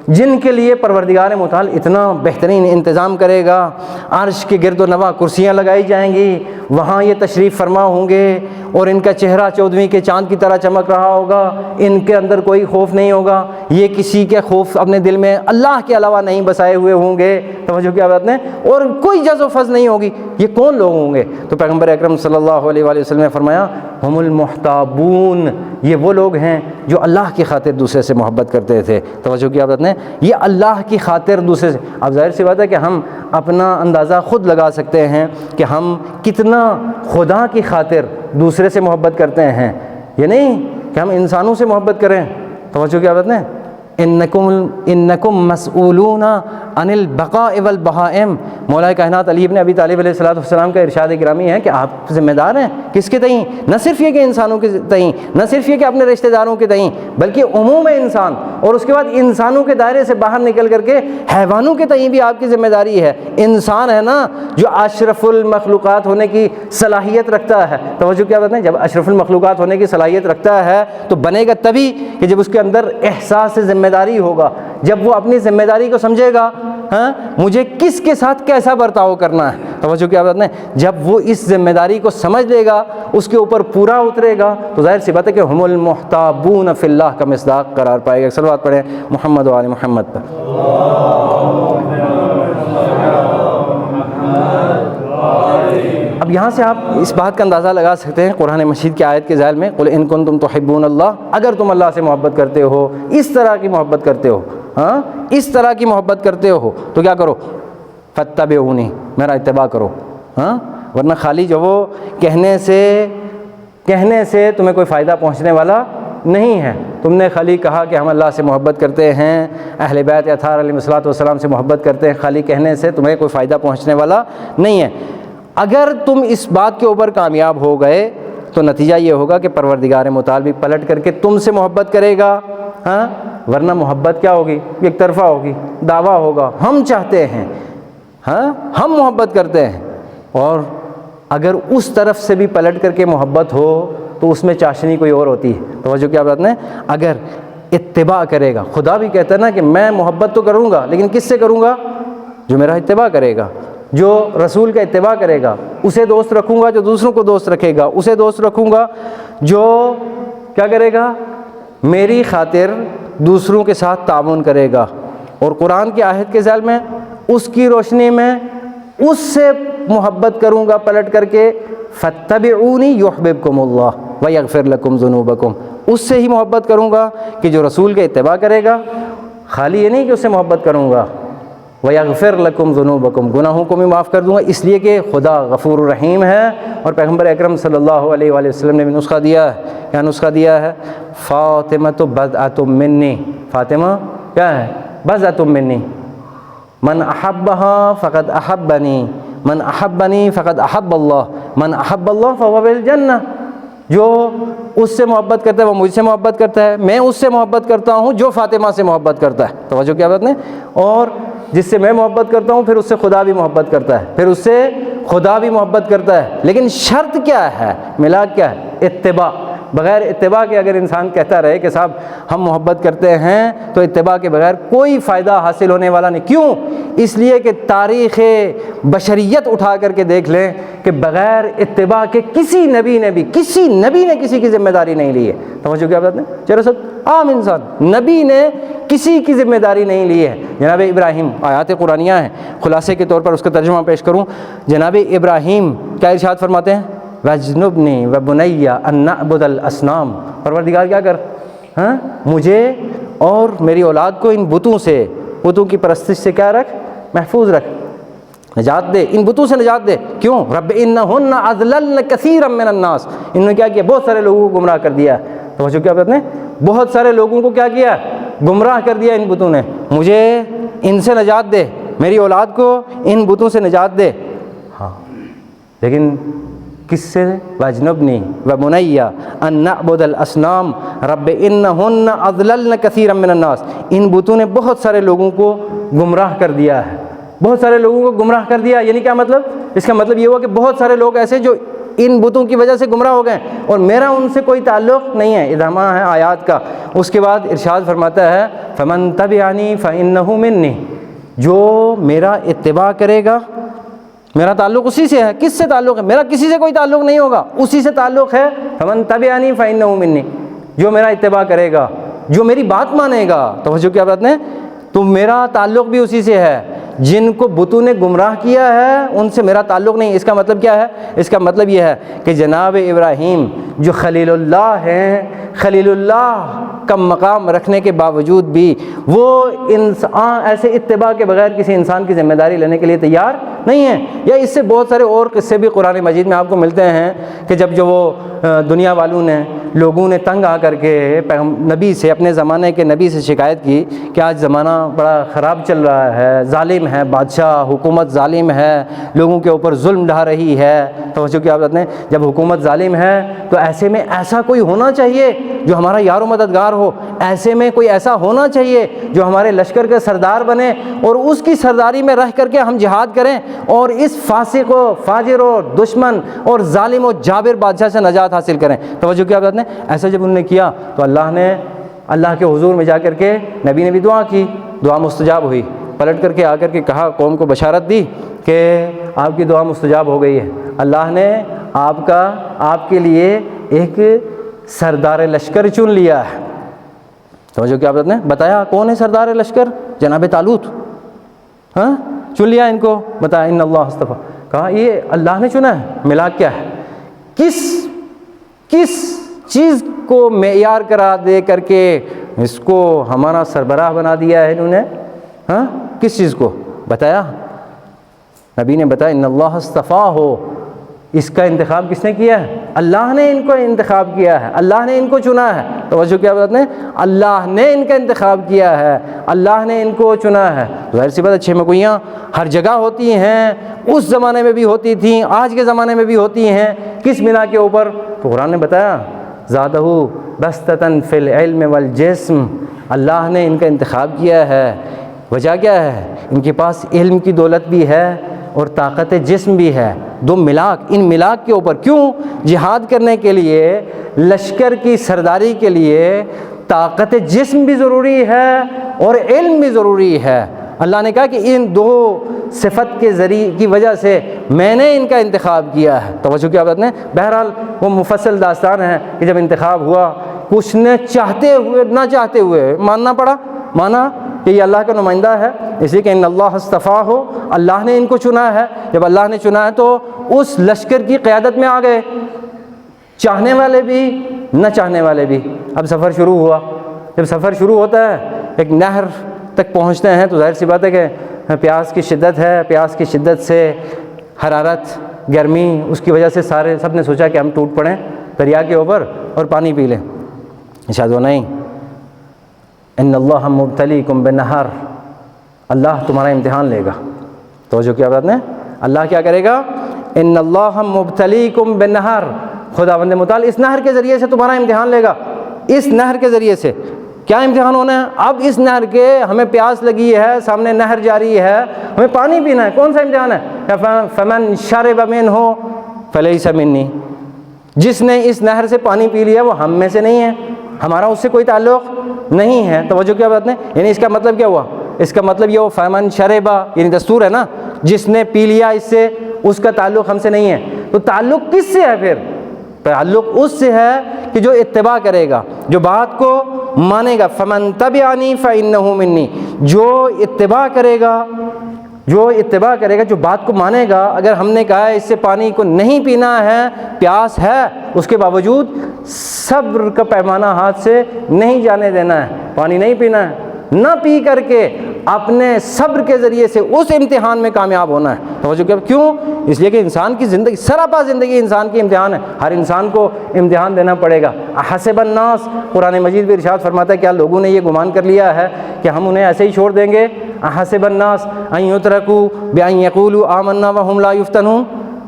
جن کے لیے پروردگار متعال اتنا بہترین انتظام کرے گا، عرش کے گرد و نواح کرسیاں لگائی جائیں گی، وہاں یہ تشریف فرما ہوں گے اور ان کا چہرہ 14ویں کے چاند کی طرح چمک رہا ہوگا، ان کے اندر کوئی خوف نہیں ہوگا، یہ کسی کے خوف اپنے دل میں اللہ کے علاوہ نہیں بسائے ہوئے ہوں گے۔ توجہ کیا بات ہے؟ اور کوئی جز و فض نہیں ہوگی۔ یہ کون لوگ ہوں گے؟ تو پیغمبر اکرم صلی اللہ علیہ وآلہ وسلم نے فرمایا ہم المحتابون، یہ وہ لوگ ہیں جو اللہ کی خاطر دوسرے سے محبت کرتے تھے۔ توجہ کیا بات ہے؟ یہ اللہ کی خاطر دوسرے سے، اب ظاہر سی بات ہے کہ ہم اپنا اندازہ خود لگا سکتے ہیں کہ ہم کتنا خدا کی خاطر دوسرے سے محبت کرتے ہیں، یہ نہیں کہ ہم انسانوں سے محبت کریں۔ توجہ کیا بات ہے؟ انکم مسئولون عن البقاء والبہائم۔ مولا کائنات علی بن ابی طالب علیہ السلام کا ارشاد گرامی ہے کہ آپ ذمہ دار ہیں کس کے تئیں؟ نہ صرف یہ کہ انسانوں کے تئیں، نہ صرف یہ کہ اپنے رشتہ داروں کے تئیں، بلکہ عموم انسان، اور اس کے بعد انسانوں کے دائرے سے باہر نکل کر کے حیوانوں کے تئیں بھی آپ کی ذمہ داری ہے۔ انسان ہے نا جو اشرف المخلوقات ہونے کی صلاحیت رکھتا ہے۔ توجہ کیا بات ہے؟ جب اشرف المخلوقات ہونے کی صلاحیت رکھتا ہے تو بنے گا تبھی کہ جب اس کے اندر احساس ذمہ داری ہوگا، جب وہ اپنی ذمہ داری کو سمجھے گا، ہاں مجھے کس کے ساتھ کیسا برتاؤ کرنا ہے۔ توجہ کیا بات ہے؟ جب وہ اس ذمہ داری کو سمجھ لے گا، اس کے اوپر پورا اترے گا، تو ظاہر سی بات ہے کہ ہم المحتابون فی اللہ کا مصداق قرار پائے گا۔ صلوات پڑھیں محمد و آل محمد پر۔ اب یہاں سے آپ اس بات کا اندازہ لگا سکتے ہیں قرآن مجید کی آیت کے ذیل میں، قل ان کنتم تحبون اللہ، اگر تم اللہ سے محبت کرتے ہو، اس طرح کی محبت کرتے ہو، ہاں اس طرح کی محبت کرتے ہو تو کیا کرو؟ فاتبعونی، میرا اتباع کرو، ہاں ورنہ خالی جو وہ کہنے سے تمہیں کوئی فائدہ پہنچنے والا نہیں ہے۔ تم نے خالی کہا کہ ہم اللہ سے محبت کرتے ہیں، اہل بیت اطہار علیہ السلام سے محبت کرتے ہیں، خالی کہنے سے تمہیں کوئی فائدہ پہنچنے والا نہیں ہے۔ اگر تم اس بات کے اوپر کامیاب ہو گئے تو نتیجہ یہ ہوگا کہ پروردگار متعال بھی پلٹ کر کے تم سے محبت کرے گا، ہاں ورنہ محبت کیا ہوگی؟ ایک طرفہ ہوگی، دعویٰ ہوگا ہم چاہتے ہیں، ہاں ہم محبت کرتے ہیں، اور اگر اس طرف سے بھی پلٹ کر کے محبت ہو تو اس میں چاشنی کوئی اور ہوتی ہے۔ توجہ کیا بات ہے؟ اگر اتباع کرے گا، خدا بھی کہتا ہے نا کہ میں محبت تو کروں گا لیکن کس سے کروں گا؟ جو میرا اتباع کرے گا، جو رسول کا اتباع کرے گا، اسے دوست رکھوں گا، جو دوسروں کو دوست رکھے گا اسے دوست رکھوں گا، جو کیا کرے گا؟ میری خاطر دوسروں کے ساتھ تعاون کرے گا، اور قرآن کی آیت کے ذیل میں اس کی روشنی میں اس سے محبت کروں گا پلٹ کر کے، فاتبعونی یحببکم اللہ ویغفر لکم ذنوبکم، اس سے ہی محبت کروں گا کہ جو رسول کا اتباع کرے گا، خالی یہ نہیں کہ اس سے محبت کروں گا، ویغفر لکم ذنوبکم، گناہوں کو بھی معاف کر دوں گا، اس لیے کہ خدا غفور الرحیم ہے۔ اور پیغمبر اکرم صلی اللہ علیہ وآلہ وسلم نے بھی نسخہ دیا ہے، کیا نسخہ دیا ہے؟ فاطمۃ بضعۃ منی، فاطمہ کیا ہے؟ بضعۃ منی، من احبها فقد احبنی، من احبنی فقد احب اللہ، من احب اللہ فهو بالجنہ۔ جو اس سے محبت کرتا ہے وہ مجھ سے محبت کرتا ہے، میں اس سے محبت کرتا ہوں جو فاطمہ سے محبت کرتا ہے۔ توجہ کیا بات ہے؟ اور جس سے میں محبت کرتا ہوں پھر اس سے خدا بھی محبت کرتا ہے، پھر اس سے خدا بھی محبت کرتا ہے، لیکن شرط کیا ہے؟ ملاک کیا ہے؟ اتباع۔ بغیر اتباع کے اگر انسان کہتا رہے کہ صاحب ہم محبت کرتے ہیں تو اتباع کے بغیر کوئی فائدہ حاصل ہونے والا نہیں۔ کیوں؟ اس لیے کہ تاریخ بشریت اٹھا کر کے دیکھ لیں کہ بغیر اتباع کے کسی نبی نے کسی کی ذمہ داری نہیں لی ہے۔ توجہ کیا بات ہے؟ چلو سب عام انسان، نبی نے کسی کی ذمہ داری نہیں لی ہے۔ جناب ابراہیم، آیات قرآنیہ ہیں، خلاصے کے طور پر اس کا ترجمہ پیش کروں، جناب ابراہیم کیا ارشاد فرماتے ہیں؟ وَاجْنُبْنِي وَبُنَيَّ أَن نَعْبُدَ الْأَصْنَامَ، پروردگار کیا کر، ہاں مجھے اور میری اولاد کو ان بتوں کی پرستش سے کیا رکھ؟ محفوظ رکھ، نجات دے، ان بتوں سے نجات دے۔ کیوں؟ رب انہن اضللن کثیرا من الناس، انہوں نے کیا کیا؟ بہت سارے لوگوں کو گمراہ کر دیا۔ توجہ کیا بات ہے؟ بہت سارے لوگوں کو کیا کیا؟ گمراہ کر دیا ان بتوں نے، مجھے ان سے نجات دے، میری اولاد کو ان بتوں سے نجات دے۔ ہاں لیکن کس سے؟ واجنبنی وبنی ان نعبد الاصنام رب انہن اضللن کثیرا من الناس، ان بتوں نے بہت سارے لوگوں کو گمراہ کر دیا ہے، بہت سارے لوگوں کو گمراہ کر دیا۔ یعنی کیا مطلب؟ اس کا مطلب یہ ہوا کہ بہت سارے لوگ ایسے جو ان بتوں کی وجہ سے گمراہ ہو گئے اور میرا ان سے کوئی تعلق نہیں ہے۔ ادامہ ہے آیات کا، اس کے بعد ارشاد فرماتا ہے فمن تبعنی فانہ منی، جو میرا اتباع کرے گا، میرا تعلق اسی سے ہے۔ کس سے تعلق ہے؟ میرا کسی سے کوئی تعلق نہیں ہوگا، اسی سے تعلق ہے۔ فمن تبعنی فانہ منی، جو میرا اتباع کرے گا، جو میری بات مانے گا۔ توجہ کیا بات ہے؟ تو میرا تعلق بھی اسی سے ہے۔ جن کو بتوں نے گمراہ کیا ہے ان سے میرا تعلق نہیں۔ اس کا مطلب کیا ہے؟ اس کا مطلب یہ ہے کہ جناب ابراہیم جو خلیل اللہ ہیں، خلیل اللہ کا مقام رکھنے کے باوجود بھی وہ انسان ایسے اتباع کے بغیر کسی انسان کی ذمہ داری لینے کے لیے تیار نہیں ہے۔ یا اس سے بہت سارے اور قصے بھی قرآن مجید میں آپ کو ملتے ہیں کہ جب جو وہ دنیا والوں نے لوگوں نے تنگ آ کر کے نبی سے، اپنے زمانے کے نبی سے شکایت کی کہ آج زمانہ بڑا خراب چل رہا ہے، ظالم ہے بادشاہ، حکومت ظالم ہے، لوگوں کے اوپر ظلم ڈھا رہی ہے۔ توجہ کیا بات ہے، جب حکومت ظالم ہے تو ایسے میں ایسا کوئی ہونا چاہیے جو ہمارا یار و مددگار ہو، ایسے میں کوئی ایسا ہونا چاہیے جو ہمارے لشکر کا سردار بنے اور اس کی سرداری میں رہ کر کے ہم جہاد کریں اور اس فاسق و فاجر و دشمن اور ظالم و جابر بادشاہ سے نجات حاصل کریں۔ توجہ کیا بات ہے، ایسا جب انہوں نے کیا تو اللہ کے حضور میں جا کر کے نبی نے بھی دعا کی، دعا مستجاب ہوئی۔ پلٹ کر کے آ کر کے کہا، قوم کو بشارت دی کہ آپ کی دعا مستجاب ہو گئی ہے، اللہ نے آپ کے لیے ایک سردار لشکر چن لیا ہے۔ توجہ کیا بات نے بتایا کون ہے سردار لشکر؟ جناب طالوت، ہاں چن لیا ان کو، بتایا ان اللہ اصطفیٰ، کہا یہ اللہ نے چنا ہے۔ ملاک کیا ہے، کس چیز کو معیار قرار دے کر کے اس کو ہمارا سربراہ بنا دیا ہے انہوں نے، ہاں کس چیز کو بتایا؟ نبی نے بتایا ان اللہ اصطفیٰ ہو، اس کا انتخاب کس نے کیا ہے؟ اللہ نے ان کو انتخاب کیا ہے، اللہ نے ان کو چنا ہے۔ توجہ کیا بات ہے، اللہ نے ان کا انتخاب کیا ہے، اللہ نے ان کو چنا ہے۔ ظاہر سی بات ہے، 6 مکویاں ہر جگہ ہوتی ہیں، اس زمانے میں بھی ہوتی تھیں، آج کے زمانے میں بھی ہوتی ہیں۔ کس بنا کے اوپر؟ تو قرآن نے بتایا زادہ بسطۃ فی العلم والجسم، اللہ نے ان کا انتخاب کیا ہے۔ وجہ کیا ہے؟ ان کے پاس علم کی دولت بھی ہے اور طاقت جسم بھی ہے، دو ملاک، ان ملاک کے اوپر کیوں؟ جہاد کرنے کے لیے، لشکر کی سرداری کے لیے طاقت جسم بھی ضروری ہے اور علم بھی ضروری ہے۔ اللہ نے کہا کہ ان دو صفت کے ذریعے کی وجہ سے میں نے ان کا انتخاب کیا ہے۔ توجہ کیا بات ہے، بہرحال وہ مفصل داستان ہے کہ جب انتخاب ہوا، کچھ نے چاہتے ہوئے نہ چاہتے ہوئے ماننا پڑا، مانا کہ یہ اللہ کا نمائندہ ہے، اس لیے کہ ان اللہ اصطفیٰ ہو، اللہ نے ان کو چنا ہے۔ جب اللہ نے چنا ہے تو اس لشکر کی قیادت میں آ گئے، چاہنے والے بھی نہ چاہنے والے بھی۔ اب سفر شروع ہوا، جب سفر شروع ہوتا ہے ایک نہر تک پہنچتے ہیں تو ظاہر سی بات ہے کہ پیاس کی شدت ہے، پیاس کی شدت سے حرارت، گرمی، اس کی وجہ سے سب نے سوچا کہ ہم ٹوٹ پڑیں دریا کے اوپر اور پانی پی لیں۔ شاید وہ نہیں، ان اللہ مبتلیکم بنہر، اللہ تمہارا امتحان لے گا۔ توجہ کیا بات ہے، اللہ کیا کرے گا؟ ان اللہ مبتلیکم بنہر، خداوند متعال اس نہر کے ذریعے سے تمہارا امتحان لے گا۔ اس نہر کے ذریعے سے کیا امتحان ہونا ہے؟ اب اس نہر کے ہمیں پیاس لگی ہے، سامنے نہر جاری ہے، ہمیں پانی پینا ہے۔ کون سا امتحان ہے؟ فمن شرب منہ فلیس منی، جس نے اس نہر سے پانی پی لیا وہ ہم میں سے نہیں ہے، ہمارا اس سے کوئی تعلق نہیں ہے۔ توجہ کیا بات ہے، یعنی اس کا مطلب کیا ہوا؟ اس کا مطلب یہ ہوا فمن شربا، یعنی دستور ہے نا، جس نے پی لیا اس سے، اس کا تعلق ہم سے نہیں ہے۔ تو تعلق کس سے ہے پھر؟ تعلق اس سے ہے کہ جو اتباع کرے گا، جو بات کو مانے گا۔ فمن تبعنی فانہ منی، جو اتباع کرے گا، جو بات کو مانے گا۔ اگر ہم نے کہا ہے اس سے پانی کو نہیں پینا ہے، پیاس ہے، اس کے باوجود صبر کا پیمانہ ہاتھ سے نہیں جانے دینا ہے، پانی نہیں پینا ہے، نہ پی کر کے اپنے صبر کے ذریعے سے اس امتحان میں کامیاب ہونا ہے۔ توجہ کیا؟ کیوں؟ اس لیے کہ انسان کی زندگی، سراپا زندگی انسان کی امتحان ہے، ہر انسان کو امتحان دینا پڑے گا۔ احسب الناس، قرآن مجید بھی ارشاد فرماتا ہے کیا لوگوں نے یہ گمان کر لیا ہے کہ ہم انہیں ایسے ہی چھوڑ دیں گے؟ احسب الناس ان یترکوا بان یقولوا آمنا وهم لا یفتنون،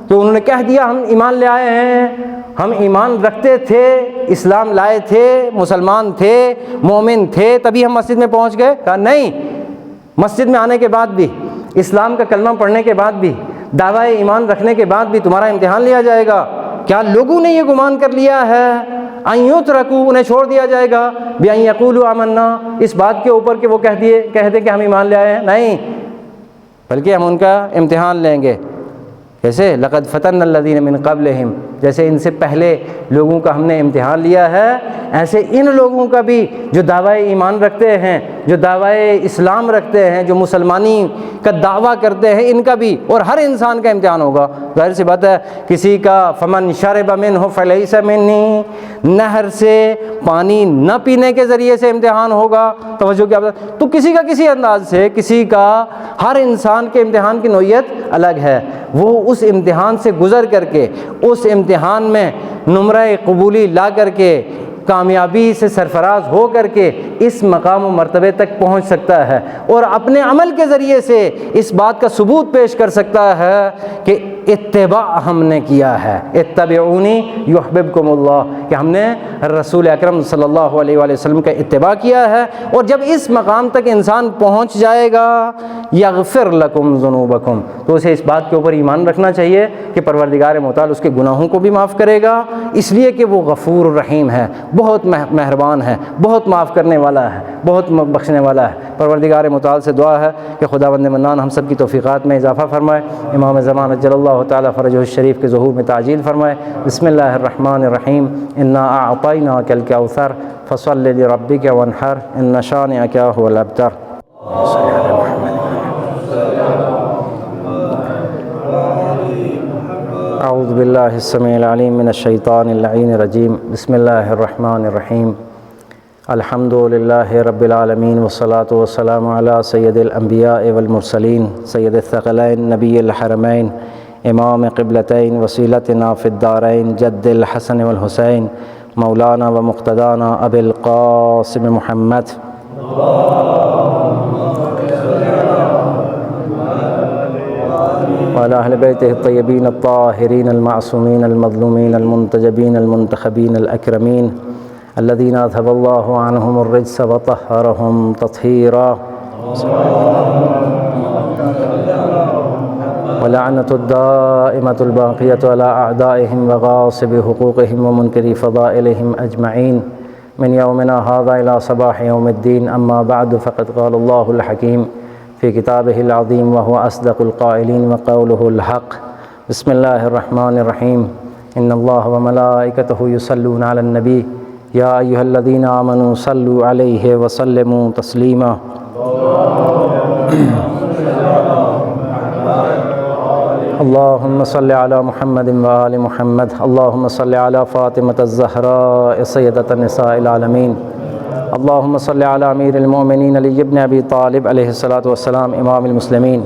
تو انہوں نے کہہ دیا ہم ایمان لے آئے ہیں، ہم ایمان رکھتے تھے، اسلام لائے تھے، مسلمان تھے، مومن تھے، تبھی ہم مسجد میں پہنچ گئے؟ کہا نہیں، مسجد میں آنے کے بعد بھی، اسلام کا کلمہ پڑھنے کے بعد بھی، دعوی ایمان رکھنے کے بعد بھی تمہارا امتحان لیا جائے گا۔ کیا لوگوں نے یہ گمان کر لیا ہے ان یترکوا، انہیں چھوڑ دیا جائے گا، بان یقولوا آمنا، اس بات کے اوپر کہ وہ کہہ دیں کہ ہم ایمان لے آئے ہیں؟ نہیں، بلکہ ہم ان کا امتحان لیں گے۔ کیسے؟ لقد فتنا الذین من قبلہم، جیسے ان سے پہلے لوگوں کا ہم نے امتحان لیا ہے، ایسے ان لوگوں کا بھی جو دعوی ایمان رکھتے ہیں، جو دعوی اسلام رکھتے ہیں، جو مسلمانی کا دعویٰ کرتے ہیں، ان کا بھی، اور ہر انسان کا امتحان ہوگا۔ ظاہر سی بات ہے، کسی کا فمن شرب منہ فلیس منی، نہر سے پانی نہ پینے کے ذریعے سے امتحان ہوگا۔ توجہ کیا بات؟ تو کسی کا کسی انداز سے، کسی کا، ہر انسان کے امتحان کی نوعیت الگ ہے، وہ اس امتحان سے گزر کر کے، اس امتحان امتحان میں نمرہ قبولی لا کر کے کامیابی سے سرفراز ہو کر کے اس مقام و مرتبے تک پہنچ سکتا ہے، اور اپنے عمل کے ذریعے سے اس بات کا ثبوت پیش کر سکتا ہے کہ اتباع ہم نے کیا ہے، اتبعونی یحببکم اللہ، کہ ہم نے رسول اکرم صلی اللہ علیہ وآلہ وسلم کا اتباع کیا ہے۔ اور جب اس مقام تک انسان پہنچ جائے گا یغفر لکم ذنوبکم، تو اسے اس بات کے اوپر ایمان رکھنا چاہیے کہ پروردگار متعال اس کے گناہوں کو بھی معاف کرے گا، اس لیے کہ وہ غفور رحیم ہے، بہت مہربان ہے، بہت معاف کرنے والا ہے، بہت بخشنے والا ہے۔ پروردگار متعال سے دعا ہے کہ خداوند منان ہم سب کی توفیقات میں اضافہ فرمائے، امام زمان اجل اللہ تعالی فرجہ الشریف کے ظہور میں تعجیل فرمائے۔ بسم اللہ الرحمن الرحیم، انا اعطیناک الکوثر فصل لربک وانحر ان شانئک هو الابتر۔ اعوذ باللہ السمیع العلیم من الشیطان اللعین الرجیم، بسم اللہ الرحمن الرحیم، الحمد للہ رب العالمین والصلاة والسلام علی سید الانبیاء والمرسلین، سید الثقلین نبی الحرمین، امام قبلتین، وسیلتنا فی الدارین، جد الحسن والحسین، مولانا و مقتدانا ابی القاسم محمد، وعلى أهل بيته الطيبين الطاهرين المعصومين المظلومين المنتجبين المنتخبين الأكرمين الذين أذهب الله عنهم الرجس وطهرهم تطهيرا، ولعنة الدائمة الباقية على أعدائهم وغاصب حقوقهم ومنكر فضائلهم أجمعين من يومنا هذا إلى صباح يوم الدين، أما بعد، فقد قال الله الحكيم في كتابه العظيم وهو أصدق القائلين وقوله الحق، بسم الله الرحمن الرحيم، إن الله وملائكته يصلون على النبي يا أيها الذين آمنوا صلوا عليه وسلموا تسليما۔ اللهم صل على محمد وآل محمد، اللهم صل على فاطمة الزهراء سيدة النساء العالمين، اللهم صل على امیر المؤمنین علی بن ابی طالب علیہ الصلاۃ والسلام امام المسلمین،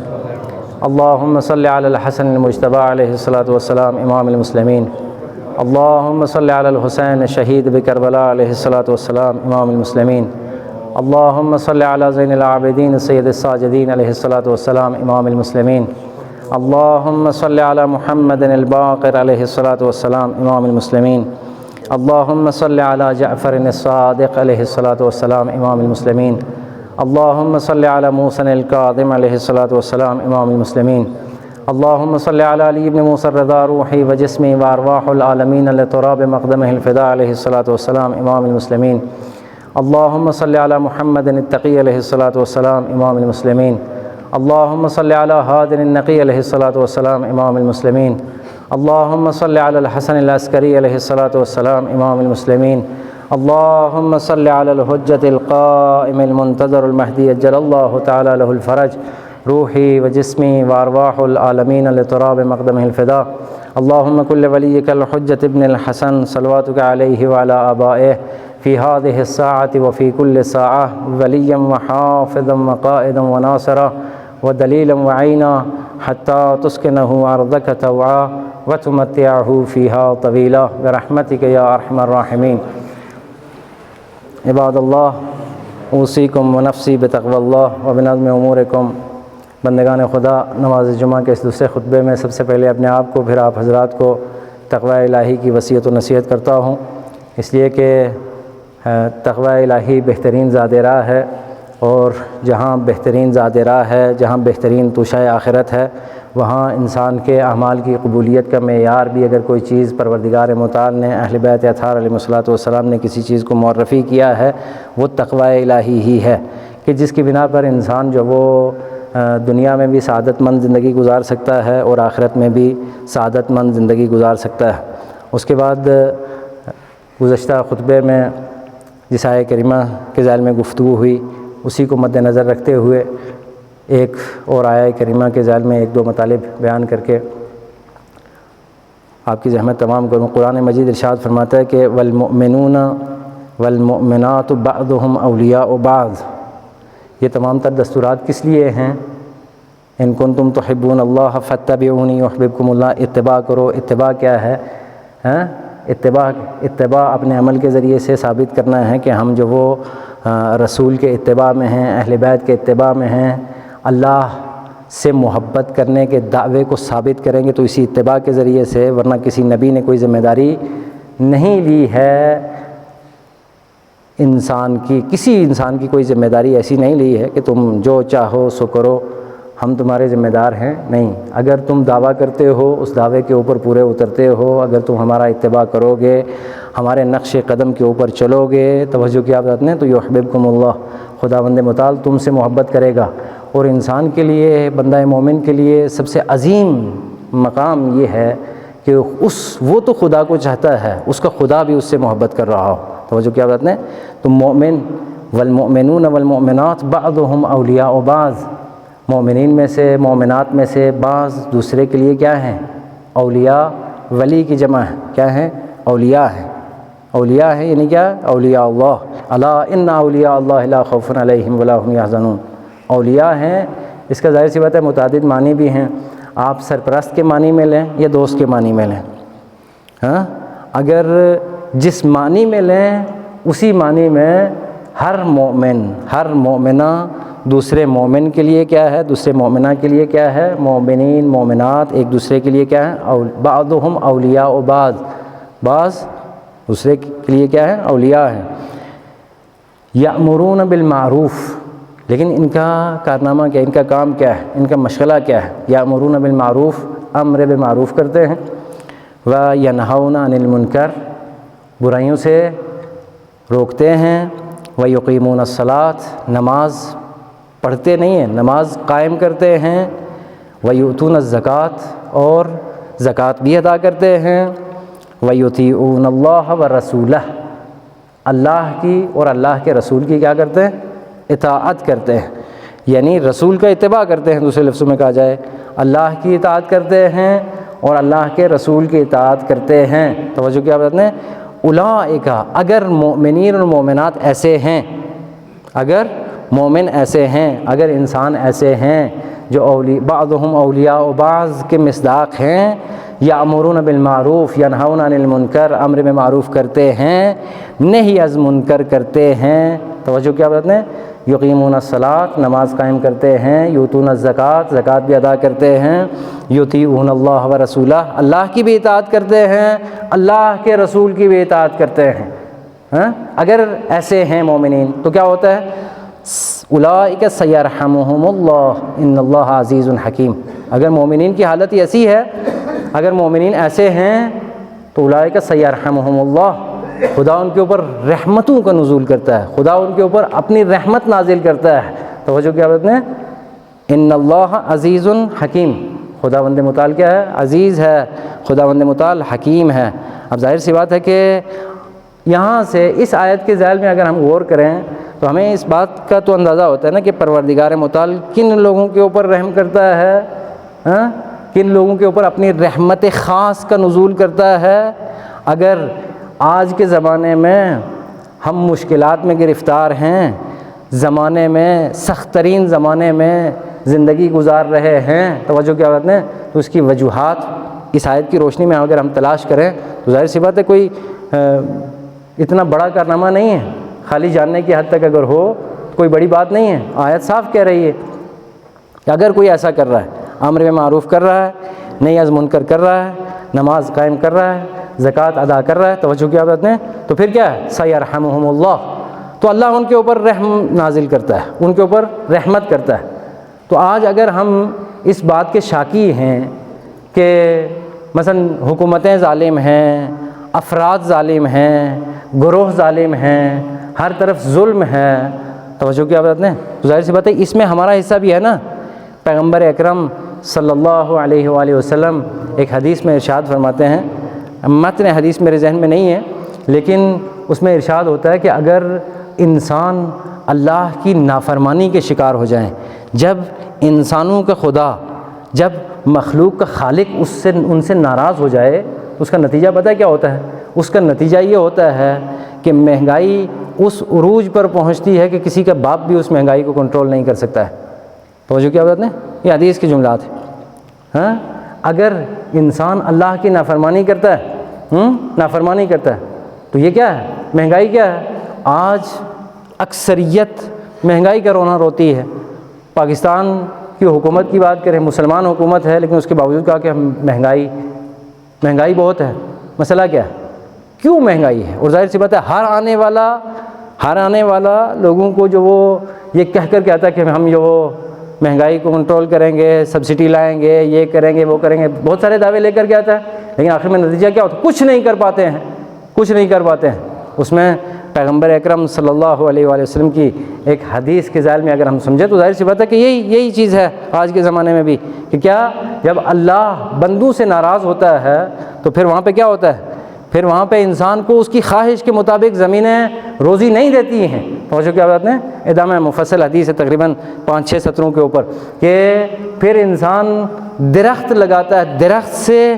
اللهم صل على الحسن المجتبی علیہ الصلاۃ والسلام امام المسلمین، اللهم صل على الحسین شہید بکربلاء علیہ الصلاۃ والسلام امام المسلمین، اللهم صل على زین العابدین سید الساجدین علیہ الصلاۃ والسلام امام المسلمین، اللهم صل على محمد الباقر علیہ الصلاۃ والسلام امام المسلمین، اللهم صل على جعفر الصادق علیہ الصلاۃ والسلام امام المسلمین، اللهم صل على موسى الكاظم علیہ الصلاۃ والسلام امام المسلمین، اللهم صل على علي بن موسى الرضا روحي وجسمي وارواح العالمین لتراب مقدمه الفداء علیہ الصلاۃ والسلام امام المسلمین، اللهم صل على محمد التقی علیہ الصلاۃ والسلام امام المسلمین، اللهم صل على هاد النقی علیہ الصلاۃ والسلام امام المسلمین، اللهم صل على الحسن العسکری علیہ الصلاۃ والسلام امام المسلمین، اللهم صل على الحجة القائم المنتظر المہدی عجل اللہ تعالی له الفرج، روحی وجسمی وارواح العالمین لتراب مقدمه الفداء، اللهم كل وليك الحجة ابن الحسن صلواتك عليه وعلى آبائه في هذه الساعة وفي كل ساعة وليا وحافظا وقائدا وناصرا ودلیلا وعینا حتی تسکنہ ارضک طوعا وتمتعہ فیہا طویلا برحمتک یا ارحم الراحمین۔ عباد اللہ، اوصیکم ونفسی بتقوی اللہ وبنظم امورکم۔ بندگان خدا، نماز جمعہ کے اس دوسرے خطبے میں سب سے پہلے اپنے آپ کو پھر آپ حضرات کو تقوی الہی کی وصیت و نصیحت کرتا ہوں، اس لیے کہ تقوی الہی بہترین زاد راہ ہے، اور جہاں بہترین زاد راہ ہے، جہاں بہترین توشہ آخرت ہے، وہاں انسان کے اعمال کی قبولیت کا معیار بھی اگر کوئی چیز پروردگار متعال نے اہل بیت اطہار علیہ الصلوۃ والسلام نے کسی چیز کو معرفی کیا ہے، وہ تقوی الہی ہی ہے، کہ جس کی بنا پر انسان جو وہ دنیا میں بھی سعادت مند زندگی گزار سکتا ہے اور آخرت میں بھی سعادت مند زندگی گزار سکتا ہے۔ اس کے بعد گزشتہ خطبے میں جس آیہ کریمہ کے ذیل میں گفتگو ہوئی، اسی کو مد نظر رکھتے ہوئے ایک اور آیہ کریمہ کے ذیل میں ایک دو مطالب بیان کر کے آپ کی زحمت تمام کروں۔ قرآن مجید ارشاد فرماتا ہے کہ والمؤمنون والمؤمنات بعضهم اولیاء بعض، یہ تمام تر دستورات کس لیے ہیں؟ ان کنتم تحبون اللہ فاتبعونی یحببکم اللہ، اتباع کرو۔ اتباع کیا ہے؟ اتباع اپنے عمل کے ذریعے سے ثابت کرنا ہے کہ ہم جو وہ رسول کے اتباع میں ہیں، اہل بیت کے اتباع میں ہیں، اللہ سے محبت کرنے کے دعوے کو ثابت کریں گے تو اسی اتباع کے ذریعے سے، ورنہ کسی نبی نے کوئی ذمہ داری نہیں لی ہے کسی انسان کی کوئی ذمہ داری ایسی نہیں لی ہے کہ تم جو چاہو سو کرو، ہم تمہارے ذمہ دار ہیں، نہیں۔ اگر تم دعویٰ کرتے ہو اس دعوے کے اوپر پورے اترتے ہو، اگر تم ہمارا اتباع کرو گے، ہمارے نقش قدم کے اوپر چلو گے، توجہ کیا بات نے، تو یحببکم اللہ، خداوند متعال تم سے محبت کرے گا۔ اور انسان کے لیے، بندہ مومن کے لیے سب سے عظیم مقام یہ ہے کہ وہ تو خدا کو چاہتا ہے، اس کا خدا بھی اس سے محبت کر رہا ہو، توجہ کیا بات نے۔ تو مومن والمؤمنون والمؤمنات بعضهم اولیاء بعض، مومنین میں سے، مومنات میں سے بعض دوسرے کے لیے کیا ہیں؟ اولیاء، ولی کی جمع ہے، کیا ہیں؟ اولیاء ہیں۔ اولیاء ہیں یعنی کیا؟ اولیاء اللہ، الا ان اولیاء اللہ لا خوف علیہم ولا هم یحزنون۔ اولیاء ہیں، اس کا ظاہر سی بات ہے متعدد معنی بھی ہیں، آپ سرپرست کے معنی میں لیں یا دوست کے معنی میں لیں۔ اگر جس معنی میں لیں اسی معنی میں ہر مومن، ہر مومنہ دوسرے مومن کے لیے کیا ہے؟ دوسرے مومنہ کے لیے کیا ہے؟ مومنین مومنات ایک دوسرے کے لیے کیا ہے؟ بعضهم اولیاء بعض دوسرے کے لیے کیا ہے؟ اولیاء ہیں۔ یأمرون بالمعروف، لیکن ان کا کارنامہ کیا، ان کا کام کیا ہے، ان کا مشغلہ کیا ہے؟ یأمرون بالمعروف، امر بالمعروف کرتے ہیں، وینہون عن المنکر، برائیوں سے روکتے ہیں، ویقیمون الصلاۃ، نماز پڑھتے نہیں ہیں، نماز قائم کرتے ہیں، ویؤتون الزکوٰۃ، اور زکوٰۃ بھی ادا کرتے ہیں، ویطیعون اللہ ورسولہ، اللہ کی اور اللہ کے رسول کی کیا کرتے ہیں؟ اطاعت کرتے ہیں، یعنی رسول کا اتباع کرتے ہیں، دوسرے لفظوں میں کہا جائے اللہ کی اطاعت کرتے ہیں اور اللہ کے رسول کی اطاعت کرتے ہیں۔ توجہ کیا بات ہے؟ اولئک، اگر مومنین اور مومنات ایسے ہیں، اگر مومن ایسے ہیں، اگر انسان ایسے ہیں جو بعضهم اولیاء بعض کے مصداق ہیں، یأمرون بالمعروف ینہون عن المنکر، امر میں معروف کرتے ہیں، نہی از منکر کرتے ہیں، توجہ کیا بات ہے؟ یقیمون الصلاۃ، نماز قائم کرتے ہیں، یؤتون الزکوٰۃ، زکوٰۃ بھی ادا کرتے ہیں، یطیعون اللہ ورسولہ، اللہ کی بھی اطاعت کرتے ہیں، اللہ کے رسول کی بھی اطاعت کرتے ہیں۔ اگر ایسے ہیں مومنین تو کیا ہوتا ہے؟ اولئک سیرحمہم اللہ ان اللہ عزیز حکیم۔ اگر مومنین کی حالت ہی ایسی ہے، اگر مومنین ایسے ہیں تو اولئک سیرحمہم اللہ، خدا ان کے اوپر رحمتوں کا نزول کرتا ہے، خدا ان کے اوپر اپنی رحمت نازل کرتا ہے۔ توجہ کیا بات ہے؟ ان اللہ عزیز حکیم، خداوند متعال کیا ہے؟ عزیز ہے، خداوند متعال حکیم ہے۔ اب ظاہر سی بات ہے کہ یہاں سے اس آیت کے ذیل میں اگر ہم غور کریں تو ہمیں اس بات کا تو اندازہ ہوتا ہے نا کہ پروردگار متعال کن لوگوں کے اوپر رحم کرتا ہے، کن لوگوں کے اوپر اپنی رحمت خاص کا نزول کرتا ہے۔ اگر آج کے زمانے میں ہم مشکلات میں گرفتار ہیں، زمانے میں سخت ترین زمانے میں زندگی گزار رہے ہیں، توجہ کیا بات ہے؟ تو اس کی وجوہات اس آیت کی روشنی میں اگر ہم تلاش کریں تو ظاہر سی بات ہے کوئی اتنا بڑا کارنامہ نہیں ہے، خالی جاننے کی حد تک اگر ہو کوئی بڑی بات نہیں ہے۔ آیت صاف کہہ رہی ہے کہ اگر کوئی ایسا کر رہا ہے، امر میں معروف کر رہا ہے، نہی از منکر کر رہا ہے، نماز قائم کر رہا ہے، زکوٰۃ ادا کر رہا ہے، توجہ کیا بات ہے؟ تو پھر کیا ہے؟ سیرحمہم اللہ، تو اللہ ان کے اوپر رحم نازل کرتا ہے، ان کے اوپر رحمت کرتا ہے۔ تو آج اگر ہم اس بات کے شاکی ہیں کہ مثلا حکومتیں ظالم ہیں، افراد ظالم ہیں، گروہ ظالم ہیں، ہر طرف ظلم ہے، توجہ کیا بات ہے؟ تو ظاہر سی بات ہے اس میں ہمارا حصہ بھی ہے نا۔ پیغمبر اکرم صلی اللہ علیہ وآلہ وسلم ایک حدیث میں ارشاد فرماتے ہیں، متن حدیث میرے ذہن میں نہیں ہے لیکن اس میں ارشاد ہوتا ہے کہ اگر انسان اللہ کی نافرمانی کے شکار ہو جائیں، جب انسانوں کا خدا، جب مخلوق کا خالق ان سے ناراض ہو جائے تو اس کا نتیجہ پتہ ہے کیا ہوتا ہے؟ اس کا نتیجہ یہ ہوتا ہے کہ مہنگائی اس عروج پر پہنچتی ہے کہ کسی کا باپ بھی اس مہنگائی کو کنٹرول نہیں کر سکتا ہے۔ توجہ کیا بات ہے؟ یہ حدیث کے جملات ہیں۔ اگر انسان اللہ کی نافرمانی کرتا ہے نافرمانی کرتا ہے. تو یہ کیا ہے؟ مہنگائی کیا ہے؟ آج اکثریت مہنگائی کا رونا روتی ہے. پاکستان کی حکومت کی بات کریں، مسلمان حکومت ہے لیکن اس کے باوجود کہا کہ مہنگائی بہت ہے. مسئلہ کیا ہے؟ کیوں مہنگائی ہے؟ اور ظاہر سی بات ہے ہر آنے والا لوگوں کو جو وہ یہ کہہ کر کہتا ہے کہ ہم جو مہنگائی کو کنٹرول کریں گے، سبسڈی لائیں گے، یہ کریں گے وہ کریں گے، بہت سارے دعوے لے کر کے آتا ہے، لیکن آخر میں نتیجہ کیا ہوتا ہے؟ کچھ نہیں کر پاتے ہیں. اس میں پیغمبر اکرم صلی اللہ علیہ وآلہ وسلم کی ایک حدیث کے ذیل میں اگر ہم سمجھیں تو ظاہر سی بات ہے کہ یہی چیز ہے آج کے زمانے میں بھی، کہ کیا جب اللہ بندوں سے ناراض ہوتا ہے تو پھر وہاں پہ کیا ہوتا ہے؟ پھر وہاں پہ انسان کو اس کی خواہش کے مطابق زمینیں روزی نہیں دیتی ہیں. توجہ کیا بات ہے؟ ادامہ مفصل حدیث ہے تقریباً 5-6 سطروں کے اوپر، کہ پھر انسان درخت لگاتا ہے، درخت سے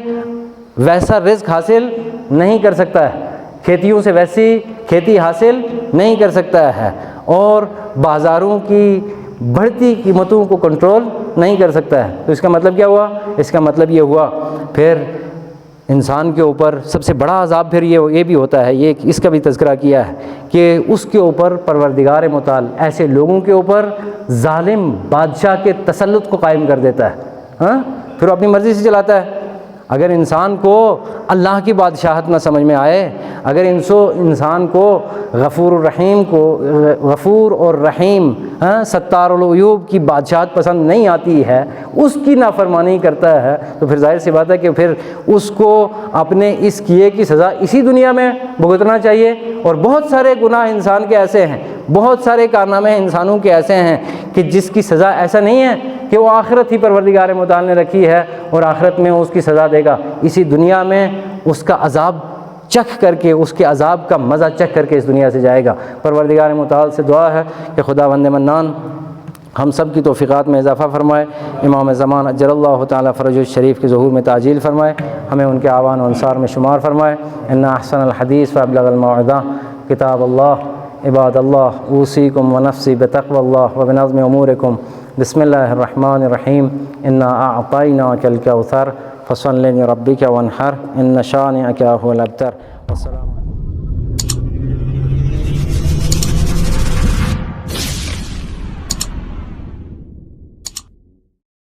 ویسا رزق حاصل نہیں کر سکتا ہے، کھیتیوں سے ویسی کھیتی حاصل نہیں کر سکتا ہے، اور بازاروں کی بڑھتی قیمتوں کو کنٹرول نہیں کر سکتا ہے. تو اس کا مطلب کیا ہوا؟ اس کا مطلب یہ ہوا پھر انسان کے اوپر سب سے بڑا عذاب پھر یہ بھی ہوتا ہے، یہ اس کا بھی تذکرہ کیا ہے کہ اس کے اوپر پروردگار متعال ایسے لوگوں کے اوپر ظالم بادشاہ کے تسلط کو قائم کر دیتا ہے. پھر وہ اپنی مرضی سے چلاتا ہے. اگر انسان کو اللہ کی بادشاہت نہ سمجھ میں آئے، اگر انسان کو غفور اور رحیم ستار العیوب کی بادشاہت پسند نہیں آتی ہے، اس کی نافرمانی کرتا ہے، تو پھر ظاہر سی بات ہے کہ پھر اس کو اپنے اس کیے کی سزا اسی دنیا میں بھگتنا چاہیے. اور بہت سارے گناہ انسان کے ایسے ہیں، بہت سارے کارنامے انسانوں کے ایسے ہیں کہ جس کی سزا ایسا نہیں ہے کہ وہ آخرت ہی پروردگار متعال نے رکھی ہے اور آخرت میں اس کی سزا دے گا. اسی دنیا میں اس کا عذاب چکھ کر کے، اس کے عذاب کا مزہ چکھ کر کے اس دنیا سے جائے گا. پروردگار متعال سے دعا ہے کہ خداوند منان ہم سب کی توفیقات میں اضافہ فرمائے، امام زمان اجل اللہ تعالیٰ فرج الشریف کے ظہور میں تعجیل فرمائے، ہمیں ان کے اعوان و انصار میں شمار فرمائے. ان احسن الحدیث وابلغ الموعظہ کتاب اللہ، عباد اللہ اوصیکم ونفسی بتقوی اللہ وبنظم امورکم. بسم اللہ الرحمن الرحیم. انا اعطیناک الکوثر فصل لربک وانحر ان شانئک هو الابتر. والسلام